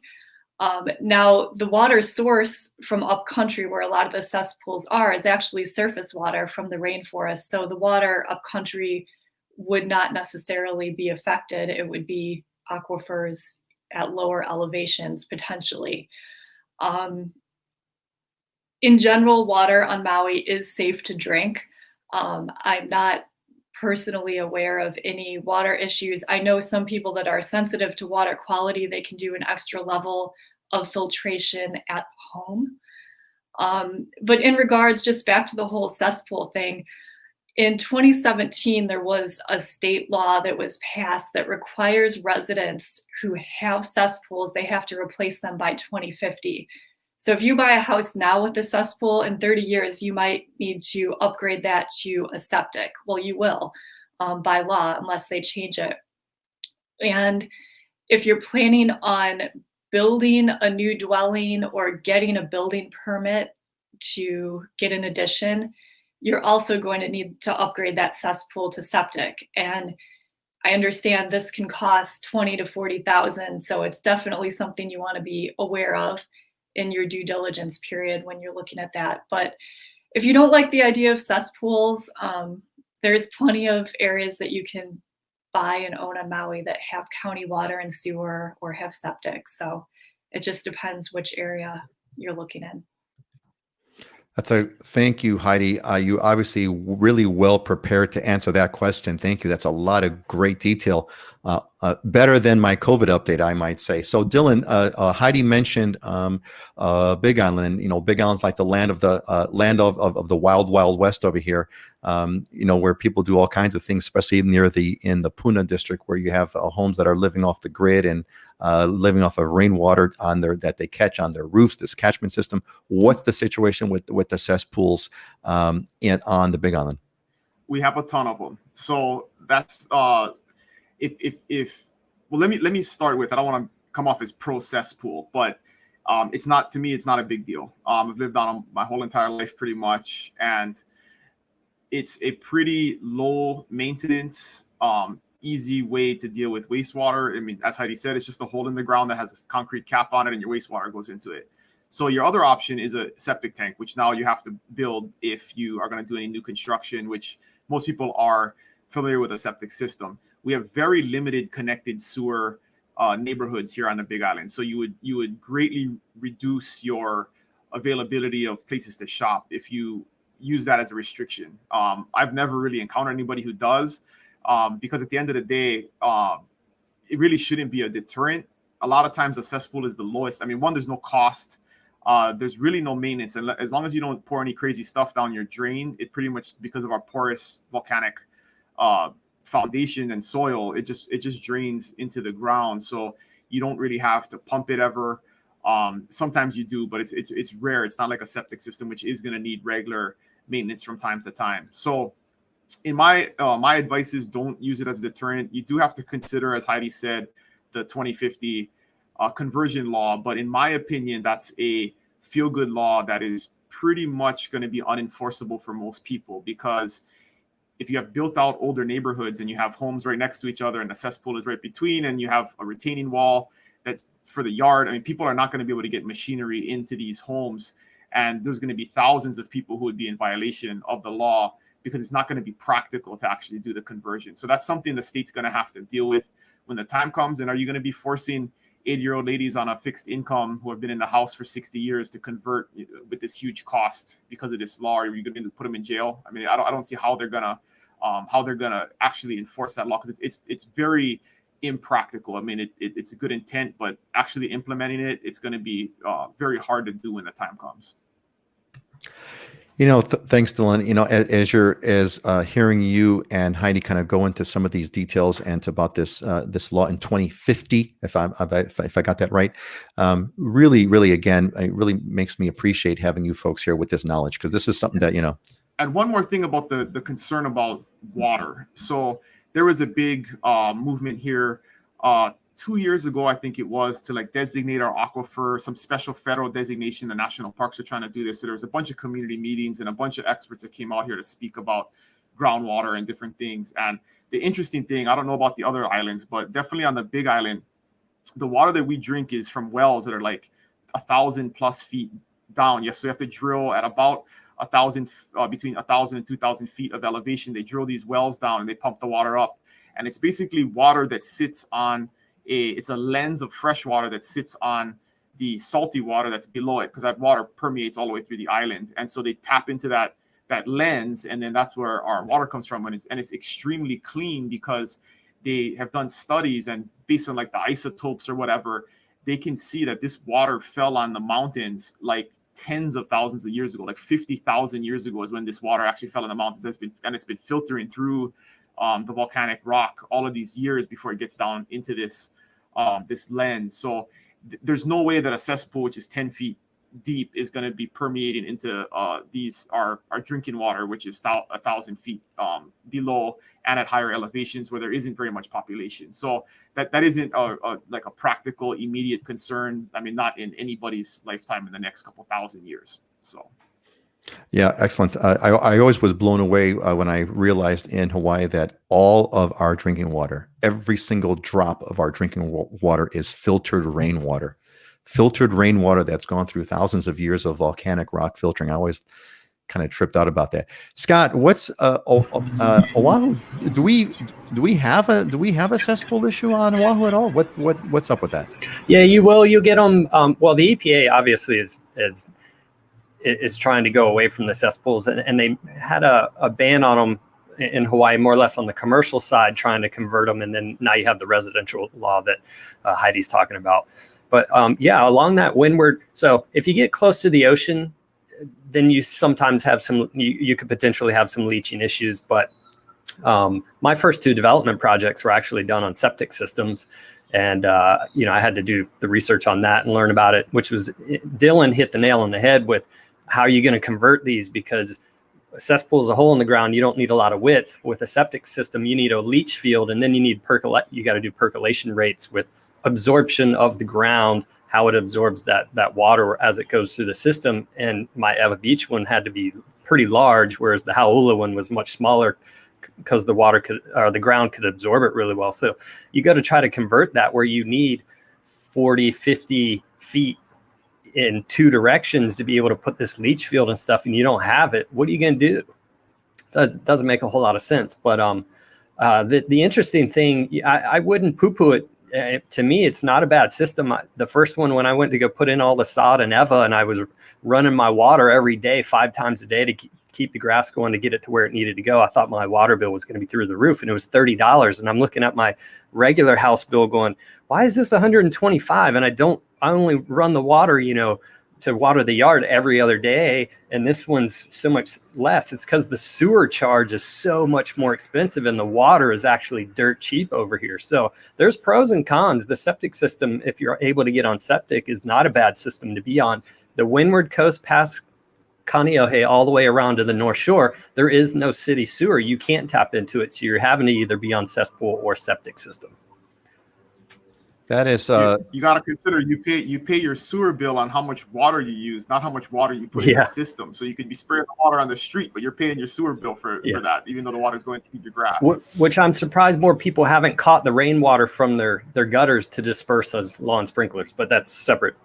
Now, the water source from upcountry, where a lot of the cesspools are, is actually surface water from the rainforest. So the water upcountry would not necessarily be affected. It would be aquifers at lower elevations, potentially. In general, water on Maui is safe to drink. I'm not personally aware of any water issues. I know some people that are sensitive to water quality, they can do an extra level of filtration at home. But in regards, just back to the whole cesspool thing, in 2017, there was a state law that was passed that requires residents who have cesspools, they have to replace them by 2050. So if you buy a house now with a cesspool, in 30 years, you might need to upgrade that to a septic. Well, you will by law, unless they change it. And if you're planning on building a new dwelling or getting a building permit to get an addition, you're also going to need to upgrade that cesspool to septic. And I understand this can cost $20,000 to $40,000. So it's definitely something you want to be aware of in your due diligence period when you're looking at that. But if you don't like the idea of cesspools, there's plenty of areas that you can buy and own on Maui that have county water and sewer or have septic. So it just depends which area you're looking in. Thank you, Heidi. You obviously really well prepared to answer that question. Thank you. That's a lot of great detail. Better than my COVID update, I might say. So, Dylan, Heidi mentioned Big Island. And, Big Island's like the land of the wild, wild west over here. Where people do all kinds of things, especially in the Puna district, where you have homes that are living off the grid and living off of rainwater that they catch on their roofs. This catchment system. What's the situation with the cesspools on the Big Island? We have a ton of them. So that's let me start with. I don't want to come off as pro cesspool, but it's not, to me, it's not a big deal. I've lived on them my whole entire life pretty much, and it's a pretty low maintenance, easy way to deal with wastewater. I mean, as Heidi said, it's just a hole in the ground that has a concrete cap on it, and your wastewater goes into it. So your other option is a septic tank, which now you have to build if you are going to do any new construction, which most people are familiar with a septic system. We have very limited connected sewer neighborhoods here on the Big Island. So you would greatly reduce your availability of places to shop if you use that as a restriction. I've never really encountered anybody who does, because at the end of the day, it really shouldn't be a deterrent. A lot of times a cesspool is the lowest. I mean, one, there's no cost. There's really no maintenance. And as long as you don't pour any crazy stuff down your drain, it pretty much, because of our porous volcanic foundation and soil, it just drains into the ground. So you don't really have to pump it ever. Sometimes you do, but it's rare. It's not like a septic system, which is going to need regular maintenance from time to time. So in my advice is don't use it as a deterrent. You do have to consider, as Heidi said, the 2050 conversion law. But in my opinion, that's a feel-good law that is pretty much going to be unenforceable for most people, because if you have built out older neighborhoods and you have homes right next to each other and the cesspool is right between, and you have a retaining wall that for the yard, I mean, people are not going to be able to get machinery into these homes. And there's going to be thousands of people who would be in violation of the law because it's not going to be practical to actually do the conversion. So that's something the state's going to have to deal with when the time comes. And are you going to be forcing 80-year-old ladies on a fixed income who have been in the house for 60 years to convert with this huge cost because of this law? Are you going to put them in jail? I mean, I don't see how they're gonna actually enforce that law, because it's very impractical. I mean, it's a good intent, but actually implementing it's going to be very hard to do when the time comes. Thanks, Dylan. As hearing you and Heidi kind of go into some of these details and about this law in 2050, if I got that right, really, again, it really makes me appreciate having you folks here with this knowledge, because this is something that And one more thing about the concern about water. So there was a big movement here 2 years ago, I think it was, to designate our aquifer, some special federal designation. The national parks are trying to do this. So there was a bunch of community meetings and a bunch of experts that came out here to speak about groundwater and different things. And the interesting thing, I don't know about the other islands, but definitely on the Big Island, the water that we drink is from wells that are 1,000+ feet down. So you have to drill at about 1,000, between 1,000 and 2,000 feet of elevation. They drill these wells down and they pump the water up. And it's basically water that sits on it's a lens of fresh water that sits on the salty water that's below it, because that water permeates all the way through the island. And so they tap into that lens, and then that's where our water comes from. And it's extremely clean, because they have done studies, and based on the isotopes or whatever, they can see that this water fell on the mountains tens of thousands of years ago. 50,000 years ago is when this water actually fell in the mountains. It's been filtering through the volcanic rock all of these years before it gets down into this lens. So there's no way that a cesspool, which is 10 feet deep, is going to be permeating into our drinking water, which is 1,000 feet below and at higher elevations where there isn't very much population. So that isn't a practical, immediate concern. I mean, not in anybody's lifetime in the next couple thousand years. So. Yeah, excellent. I always was blown away when I realized in Hawaii that all of our drinking water, every single drop of our drinking water, is filtered rainwater. Filtered rainwater that's gone through thousands of years of volcanic rock filtering. I always kind of tripped out about that. Scott, what's Oahu? Do we have a cesspool issue on Oahu at all? What's up with that? Yeah, you will. You get them. Well, the EPA obviously is is trying to go away from the cesspools, and they had a ban on them in Hawaii, more or less on the commercial side, trying to convert them. And then now you have the residential law that Heidi's talking about. But yeah, along that windward. So if you get close to the ocean, then you sometimes have you could potentially have some leaching issues. But my first 2 development projects were actually done on septic systems. And, I had to do the research on that and learn about it, which was Dylan hit the nail on the head with how are you going to convert these? Because a cesspool is a hole in the ground. You don't need a lot of width. With a septic system, you need a leach field, and then you need you got to do percolation rates with absorption of the ground, how it absorbs that water as it goes through the system. And my Eva Beach one had to be pretty large, whereas the Hauula one was much smaller because the ground could absorb it really well. So you got to try to convert that where you need 40, 50 feet in 2 directions to be able to put this leach field and stuff, and you don't have it. What are you going to do? Doesn't make a whole lot of sense. But the interesting thing, I wouldn't poo-poo it. To me, it's not a bad system. The first one, when I went to go put in all the sod and Eva, and I was running my water every day, 5 times a day to keep the grass going to get it to where it needed to go, I thought my water bill was going to be through the roof, and it was $30. And I'm looking at my regular house bill going, why is this $125? And I only run the water, to water the yard every other day, and this one's so much less. It's because the sewer charge is so much more expensive, and the water is actually dirt cheap over here. So there's pros and cons. The septic system, if you're able to get on septic, is not a bad system to be on. The windward coast past Kaneohe all the way around to the North Shore, there is no city sewer. You can't tap into it, so you're having to either be on cesspool or septic system. That is, you got to consider you pay your sewer bill on how much water you use, not how much water you put in the system. So you could be spraying the water on the street, but you're paying your sewer bill for that, even though the water is going to feed your grass. Which I'm surprised more people haven't caught the rainwater from their gutters to disperse as lawn sprinklers, but that's separate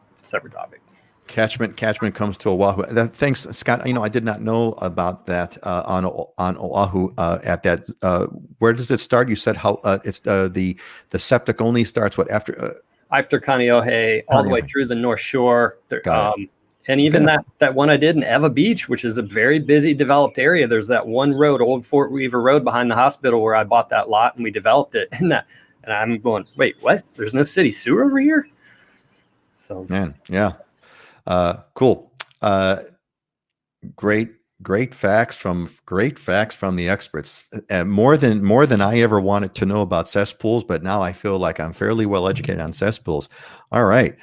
topic. Catchment comes to Oahu. Thanks, Scott. I did not know about that on Oahu. At that, where does it start? You said how it's the septic only starts after Kaneohe all the way through the North Shore. And even that one I did in Eva Beach, which is a very busy developed area. There's that one road, Old Fort Weaver Road, behind the hospital where I bought that lot and we developed it. And I'm going, wait, what? There's no city sewer over here? So yeah. Cool. Great facts from the experts. More than I ever wanted to know about cesspools, but now I feel like I'm fairly well educated on cesspools. All right.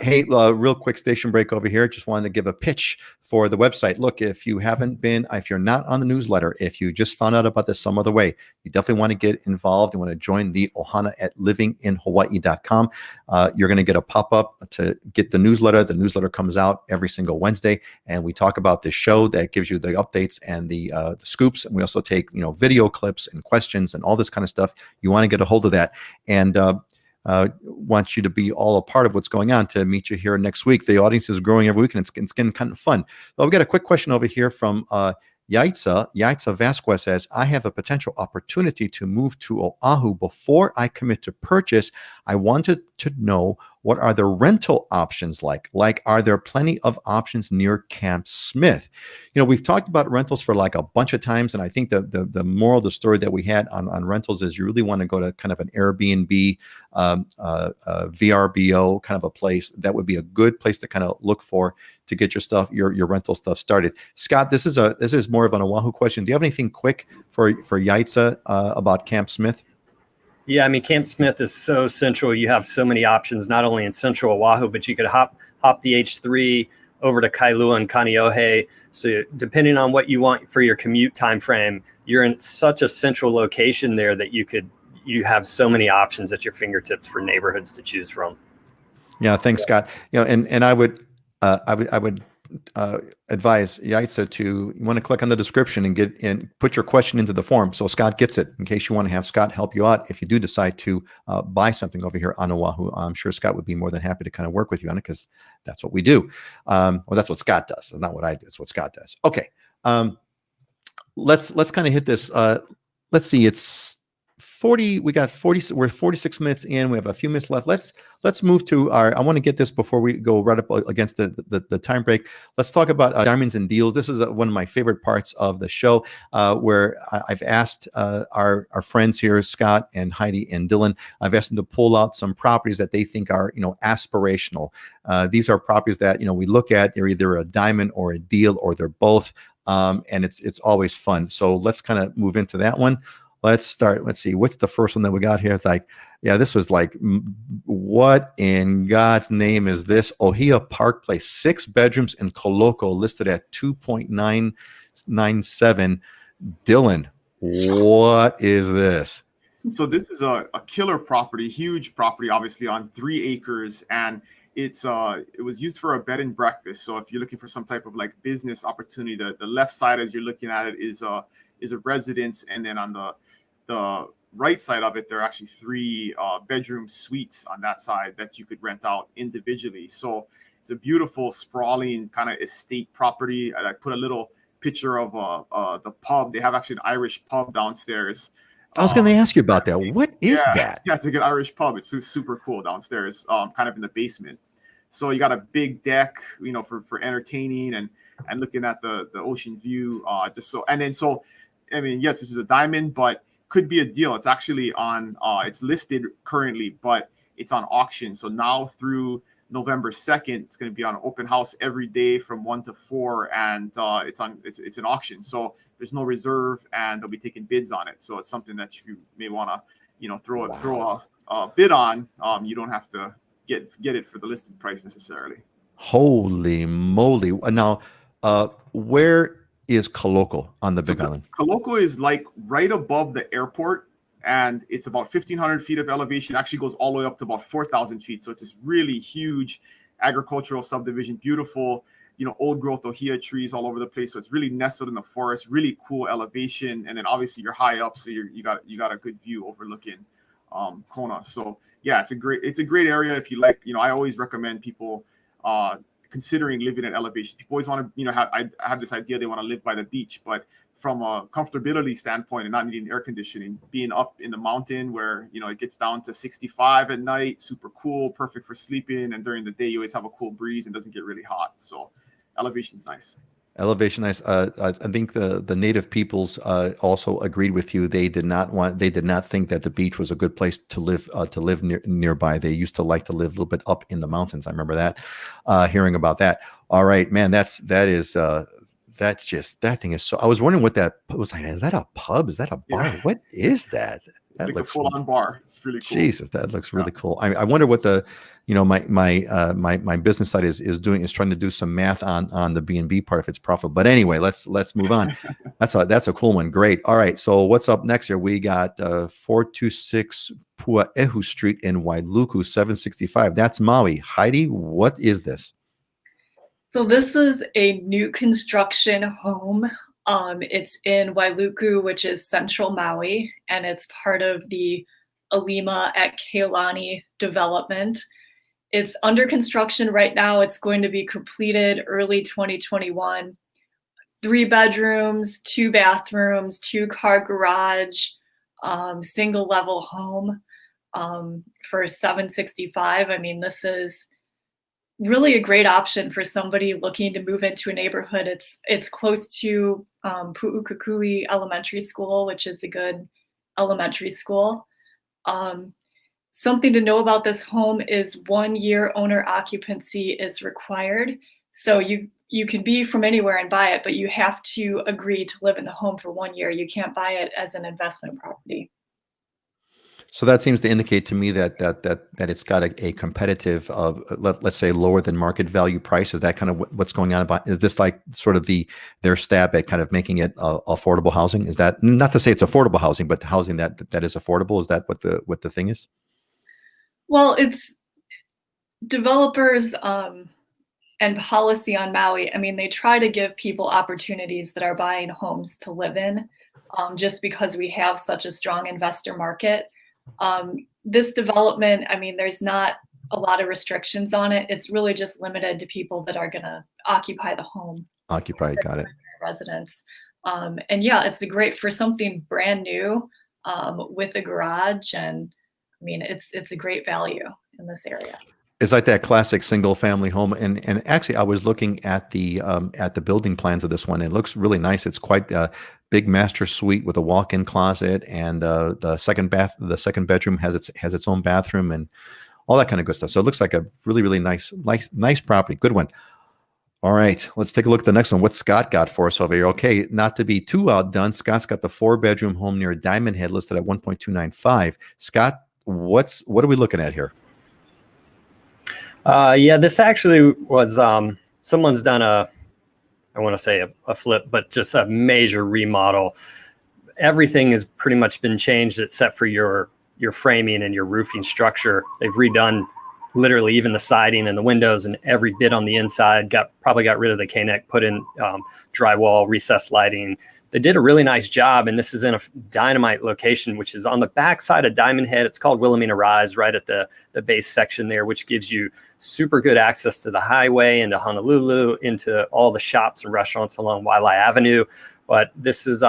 Hey, real quick station break over here. Just wanted to give a pitch for the website. Look, if you're not on the newsletter, if you just found out about this some other way, you definitely want to get involved. You want to join the Ohana at livinginhawaii.com. You're going to get a pop-up to get the newsletter. The newsletter comes out every single Wednesday, and we talk about this show that gives you the updates and the scoops. And we also take video clips and questions and all this kind of stuff. You want to get a hold of that. And want you to be all a part of what's going on to meet you here next week. The audience is growing every week, and it's getting kind of fun. So I've got a quick question over here from Yaitza. Yaitza Vasquez says, I have a potential opportunity to move to Oahu. Before I commit to purchase, I wanted to know, what are the rental options like? Are there plenty of options near Camp Smith? We've talked about rentals for like a bunch of times, and I think the moral of the story that we had on rentals is you really want to go to kind of an Airbnb, VRBO kind of a place. That would be a good place to kind of look for to get your rental stuff started. Scott, this is more of an Oahu question. Do you have anything quick for Yaitza about Camp Smith? Yeah, I mean, Camp Smith is so central. You have so many options, not only in central Oahu, but you could hop the H3 over to Kailua and Kaneohe. So depending on what you want for your commute time frame, you're in such a central location there that you have so many options at your fingertips for neighborhoods to choose from. Yeah, thanks, Scott. And I would advise Yaitza you want to click on the description and put your question into the form so Scott gets it in case you want to have Scott help you out if you do decide to buy something over here on Oahu. I'm sure Scott would be more than happy to kind of work with you on it because that's what we do. Well, that's what Scott does. It's not what I do. It's what Scott does. Okay. Let's kind of hit this. Let's see. 40, we got 40, we're 46 minutes in. We have a few minutes left. Let's move to I want to get this before we go right up against the time break. Let's talk about diamonds and deals. This is one of my favorite parts of the show, where I've asked our friends here, Scott and Heidi and Dylan, I've asked them to pull out some properties that they think are, aspirational. These are properties that, we look at, they're either a diamond or a deal, or they're both. And it's always fun. So let's kind of move into that one. Let's start. Let's see. What's the first one that we got here? It's like, yeah, this was like, what in God's name is this? Ohia Park Place, 6 bedrooms in Koloko, listed at 2.997. Dylan, what is this? So this is a killer property, huge property, obviously on 3 acres, and it was used for a bed and breakfast. So if you're looking for some type of like business opportunity, the left side as you're looking at it is a residence, and then on the right side of it, there are actually 3 bedroom suites on that side that you could rent out individually. So it's a beautiful, sprawling kind of estate property. I put a little picture of the pub. They have actually an Irish pub downstairs. I was going to ask you about that. What is that? Yeah, it's a good Irish pub. It's super cool downstairs, kind of in the basement. So you got a big deck, for entertaining and looking at the ocean view. I mean, yes, this is a diamond, but could be a deal. It's actually on, it's listed currently, but it's on auction. So now through November 2nd, it's going to be on open house every day from 1 to 4, and it's an auction. So there's no reserve, and they'll be taking bids on it. So it's something that you may want to, throw a bid on. You don't have to get it for the listed price necessarily. Holy moly! Now, where is Koloko on the Big Island? Koloko is like right above the airport, and it's about 1,500 feet of elevation. It actually goes all the way up to about 4,000 feet. So it's this really huge agricultural subdivision, beautiful, old growth ohia trees all over the place. So it's really nestled in the forest, really cool elevation. And then obviously you're high up, so you got a good view overlooking Kona. So yeah, it's a great area. If you like, I always recommend people considering living at elevation. People always want to, I have this idea they want to live by the beach, but from a comfortability standpoint and not needing air conditioning, being up in the mountain where, it gets down to 65 at night, super cool, perfect for sleeping. And during the day, you always have a cool breeze and doesn't get really hot. So elevation's nice. Elevation, nice. I think the native peoples also agreed with you. They did not think that the beach was a good place to live nearby. They used to like to live a little bit up in the mountains. I remember that, hearing about that. All right, man, that thing is so. I was wondering what that was like. Is that a pub? Is that a bar? Yeah. What is that? That it's like looks a full-on bar. It's really cool. Jesus, that looks really cool. I wonder what the, my business side is trying to do some math on the B&B part if it's profitable. But anyway, let's move on. That's a cool one. Great. All right. So what's up next here? We got 426 Puaehu Street in Wailuku, 765. That's Maui. Heidi, what is this? So this is a new construction home. It's in Wailuku, which is central Maui, and it's part of the Alima at Keolani development. It's under construction right now. It's going to be completed early 2021. 3 bedrooms, 2 bathrooms, 2-car garage, single level home for $765. I mean, this is really a great option for somebody looking to move into a neighborhood. It's close to Pu'ukakui Elementary School, which is a good elementary school. Something to know about this home is 1 year owner occupancy is required. So you can be from anywhere and buy it, but you have to agree to live in the home for 1 year. You can't buy it as an investment property. So that seems to indicate to me that it's got a competitive, let's say lower than market value price. Is that kind of what's going on about? Is this like sort of their stab at kind of making it affordable housing? Is that not to say it's affordable housing, but housing that is affordable? Is that what the thing is? Well, it's developers and policy on Maui. I mean, they try to give people opportunities that are buying homes to live in, just because we have such a strong investor market. This development, I mean, there's not a lot of restrictions on it. It's really just limited to people that are going to occupy the home. Got it. Residents. And yeah, it's great for something brand new. with a garage. And I mean, it's a great value in this area. It's like that classic single family home. And actually I was looking at the building plans of this one. It looks really nice. It's quite a big master suite with a walk-in closet, and the second bedroom has its own bathroom and all that kind of good stuff. So it looks like a really, really nice property. Good one. All right, let's take a look at the next one. What Scott got for us over here? Okay, not to be too outdone, Scott's got the 4-bedroom home near Diamond Head listed at 1.295. Scott, what are we looking at here? Yeah, this actually was someone's done I want to say a flip, but just a major remodel. Everything has pretty much been changed except for your framing and your roofing structure. They've redone literally even the siding and the windows and every bit on the inside. Probably got rid of the K-neck, put in drywall, recessed lighting. They did a really nice job, and this is in a dynamite location, which is on the backside of Diamond Head. It's called Wilhelmina Rise, right at the base section there, which gives you super good access to the highway, into Honolulu, into all the shops and restaurants along Wailea Avenue. But this is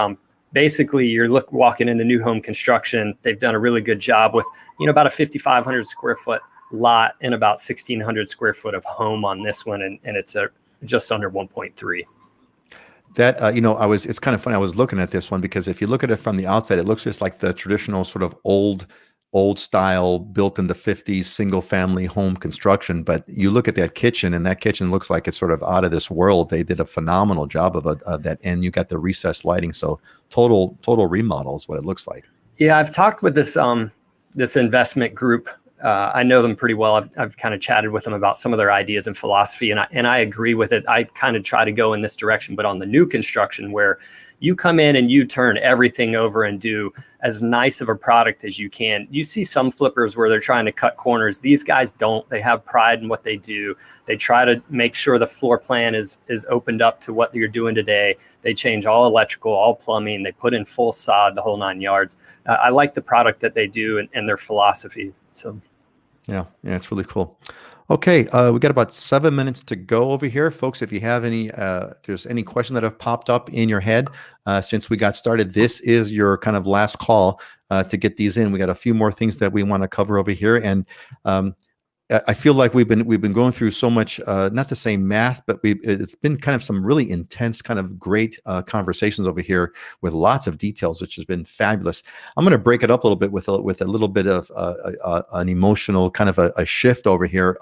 basically you're walking into new home construction. They've done a really good job with about a 5,500 square foot lot and about 1,600 square foot of home on this one, and it's just under 1.3. That it's kind of funny. I was looking at this one because if you look at it from the outside, it looks just like the traditional sort of old style, built in the 50s single family home construction. But you look at that kitchen, and that kitchen looks like it's sort of out of this world. They did a phenomenal job of that, and you got the recessed lighting. So total remodel is what it looks like. Yeah, I've talked with this investment group. I know them pretty well. I've kind of chatted with them about some of their ideas and philosophy, and I agree with it. I kind of try to go in this direction, but on the new construction, where you come in and you turn everything over and do as nice of a product as you can. You see some flippers where they're trying to cut corners. These guys don't. They have pride in what they do. They try to make sure the floor plan is opened up to what you're doing today. They change all electrical, all plumbing. They put in full sod, the whole 9 yards. I like the product that they do and their philosophy. So, yeah, it's really cool. Okay, we got about 7 minutes to go over here, folks. If you have if there's any question that have popped up in your head since we got started, this is your kind of last call to get these in. We got a few more things that we want to cover over here, and I feel like we've been going through so much, not to say math, but it's been kind of some really intense, kind of great conversations over here with lots of details, which has been fabulous. I'm going to break it up a little bit with a little bit of an emotional kind of a shift over here.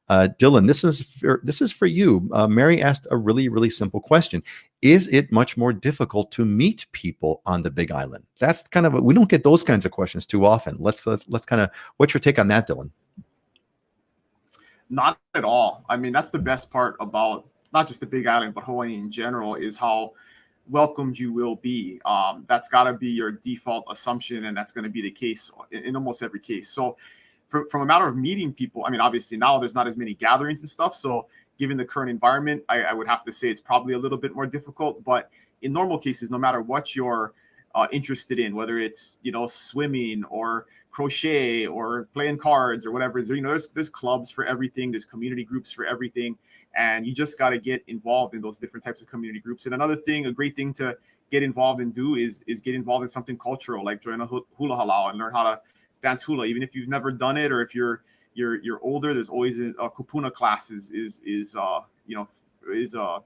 Dylan, this is for you. Mary asked a really, really simple question. Is it much more difficult to meet people on the Big Island? That's kind of we don't get those kinds of questions too often. Let's kind of, what's your take on that, Dylan? Not at all. I mean, that's the best part about not just the Big Island, but Hawaii in general, is how welcomed you will be. That's got to be your default assumption, and that's going to be the case in almost every case. So from a matter of meeting people, I mean, obviously now there's not as many gatherings and stuff. So given the current environment, I would have to say it's probably a little bit more difficult. But in normal cases, no matter what you're interested in, whether it's swimming or crochet or playing cards or whatever, there's clubs for everything, there's community groups for everything, and you just got to get involved in those different types of community groups. And another thing, a great thing to get involved and do is get involved in something cultural, like join a hula halau and learn how to dance hula, even if you've never done it, or if you're older. There's always a kupuna class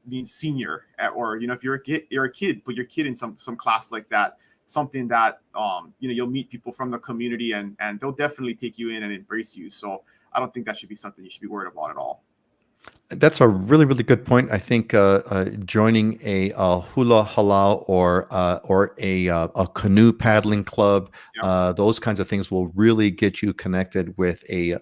being senior, or if you're a kid, put your kid in some class like that, something that you'll meet people from the community, and they'll definitely take you in and embrace you. So I don't think that should be something you should be worried about at all. That's a really, really good point. I think joining a hula halau or a canoe paddling club, those kinds of things will really get you connected with a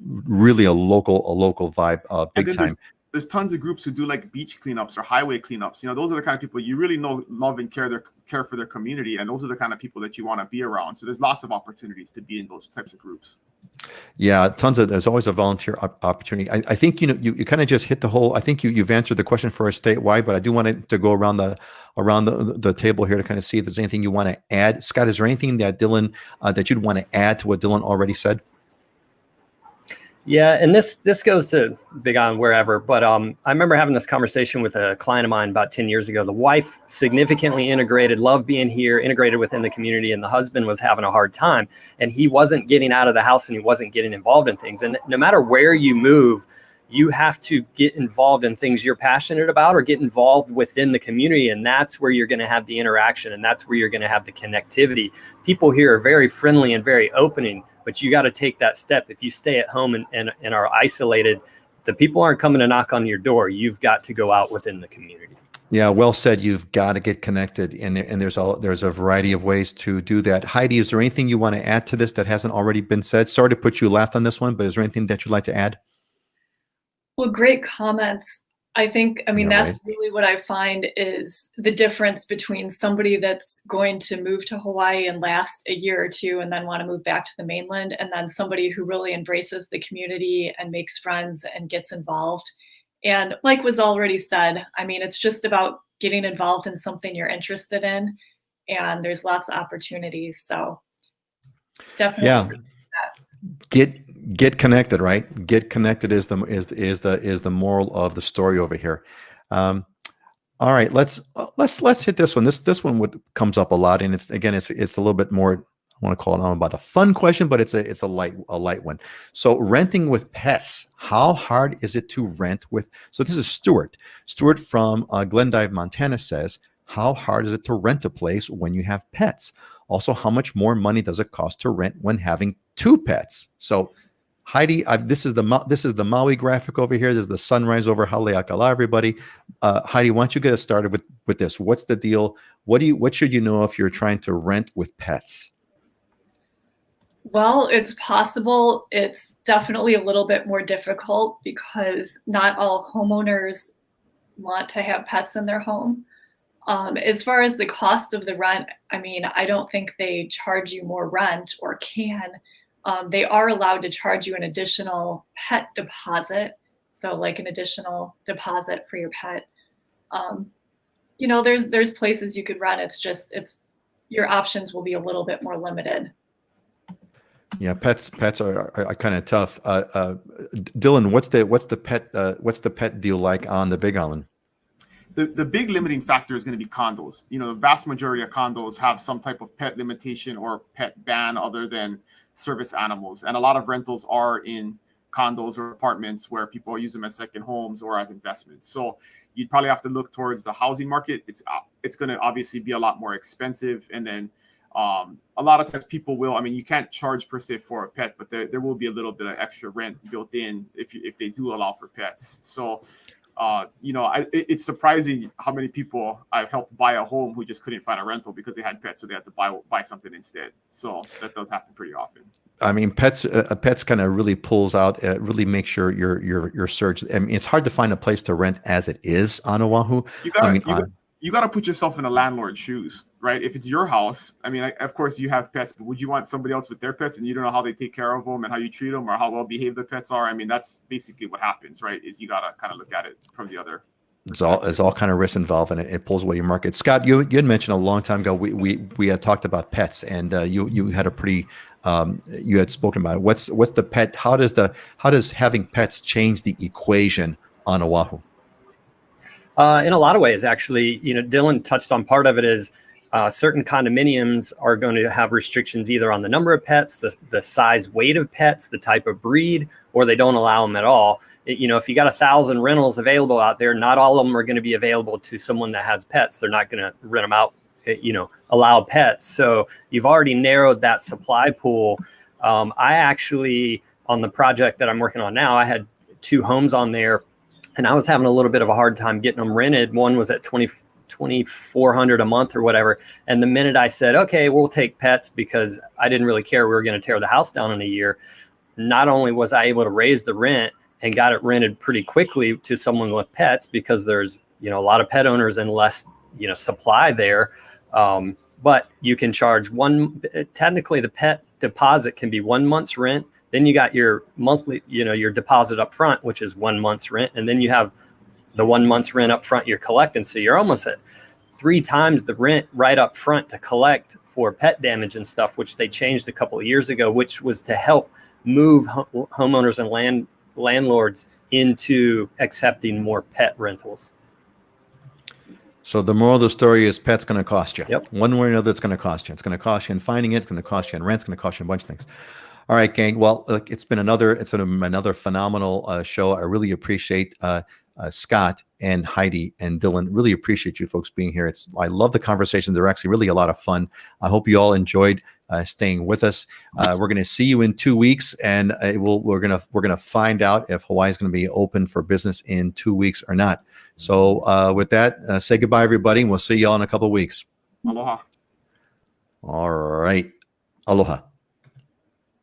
really local vibe, big time. There's tons of groups who do like beach cleanups or highway cleanups. Those are the kind of people you really love and care for their community, and those are the kind of people that you want to be around. So there's lots of opportunities to be in those types of groups. Yeah, there's always a volunteer opportunity. I think you kind of just hit the whole. I think you've answered the question for us statewide, but I do want it to go around the table here to kind of see if there's anything you want to add. Scott, is there anything that Dylan that you'd want to add to what Dylan already said? Yeah, and this goes to Big Island, wherever. But I remember having this conversation with a client of mine about 10 years ago. The wife significantly integrated, loved being here, integrated within the community, and the husband was having a hard time. And he wasn't getting out of the house and he wasn't getting involved in things. And no matter where you move, you have to get involved in things you're passionate about or get involved within the community. And that's where you're going to have the interaction, and that's where you're going to have the connectivity. People here are very friendly and very opening, but you got to take that step. If you stay at home and are isolated, the people aren't coming to knock on your door. You've got to go out within the community. Yeah, well said. You've got to get connected, and there's a variety of ways to do that. Heidi, is there anything you want to add to this that hasn't already been said? Sorry to put you last on this one, but is there anything that you'd like to add? Well, great comments. I mean, Yeah, that's right. really what I find is the difference between somebody that's going to move to Hawaii and last a year or two and then want to move back to the mainland, and then somebody who really embraces the community and makes friends and gets involved. And like was already said, I mean, it's just about getting involved in something you're interested in, and there's lots of opportunities. So definitely. Yeah. Get connected, right? Get connected is the moral of the story over here. All right, let's hit this one. This one comes up a lot, and it's a little bit more. I want to call it about a fun question, but it's a light one. So renting with pets, how hard is it to rent with? So this is Stuart. Stuart from Glendive, Montana says, how hard is it to rent a place when you have pets? Also, how much more money does it cost to rent when having two pets? So Heidi, this is the Maui graphic over here. There's the sunrise over Haleakala, everybody. Heidi, why don't you get us started with this? What's the deal? What should you know if you're trying to rent with pets? Well, it's possible. It's definitely a little bit more difficult because not all homeowners want to have pets in their home. As far as the cost of the rent, I mean, I don't think they charge you more rent or can. They are allowed to charge you an additional pet deposit. So like an additional deposit for your pet. There's places you could rent. It's your options will be a little bit more limited. Yeah, pets are kind of tough. Dylan, what's the pet deal like on the Big Island? The big limiting factor is going to be condos. The vast majority of condos have some type of pet limitation or pet ban other than service animals. And a lot of rentals are in condos or apartments where people use them as second homes or as investments. So you'd probably have to look towards the housing market. It's going to obviously be a lot more expensive. And then a lot of times people will, I mean, you can't charge per se for a pet, but there will be a little bit of extra rent built in if they do allow for pets. So it's surprising how many people I've helped buy a home who just couldn't find a rental because they had pets, so they had to buy something instead. So that does happen pretty often. I mean, pets kind of really pulls out, really makes sure your search. I mean, it's hard to find a place to rent as it is on Oahu. You got to put yourself in a landlord's shoes, right? If it's your house, I mean, of course you have pets, but would you want somebody else with their pets and you don't know how they take care of them and how you treat them or how well behaved the pets are? I mean, that's basically what happens, right? Is you got to kind of look at it from the other. There's all kind of risks involved, and it pulls away your market. Scott, you had mentioned a long time ago we had talked about pets, and you had a pretty you had spoken about it. What's the pet? How does having pets change the equation on Oahu? In a lot of ways, actually, Dylan touched on part of it is certain condominiums are going to have restrictions either on the number of pets, the size, weight of pets, the type of breed, or they don't allow them at all. If you got 1,000 rentals available out there, not all of them are going to be available to someone that has pets. They're not going to rent them out, allow pets. So you've already narrowed that supply pool. I actually, on the project that I'm working on now, I had 2 homes on there. And I was having a little bit of a hard time getting them rented. One was at $2,400 a month or whatever. And the minute I said, okay, we'll take pets, because I didn't really care, we were going to tear the house down in a year. Not only was I able to raise the rent and got it rented pretty quickly to someone with pets, because there's, a lot of pet owners and less, supply there. But you can charge technically the pet deposit can be 1 month's rent. Then you got your monthly, your deposit up front, which is 1 month's rent. And then you have the 1 month's rent up front you're collecting. So you're almost at 3 times the rent right up front to collect for pet damage and stuff, which they changed a couple of years ago, which was to help move homeowners and landlords into accepting more pet rentals. So the moral of the story is pets going to cost you. Yep. One way or another, it's going to cost you. It's going to cost you in finding it. It's going to cost you in rent. It's going to cost you a bunch of things. All right, gang. Well, look, it's been another phenomenal show. I really appreciate Scott and Heidi and Dylan. Really appreciate you folks being here. I love the conversations. They're actually really a lot of fun. I hope you all enjoyed staying with us. We're going to see you in 2 weeks, and we're gonna find out if Hawaii is going to be open for business in 2 weeks or not. So with that, say goodbye, everybody, and we'll see you all in a couple of weeks. Aloha. All right. Aloha.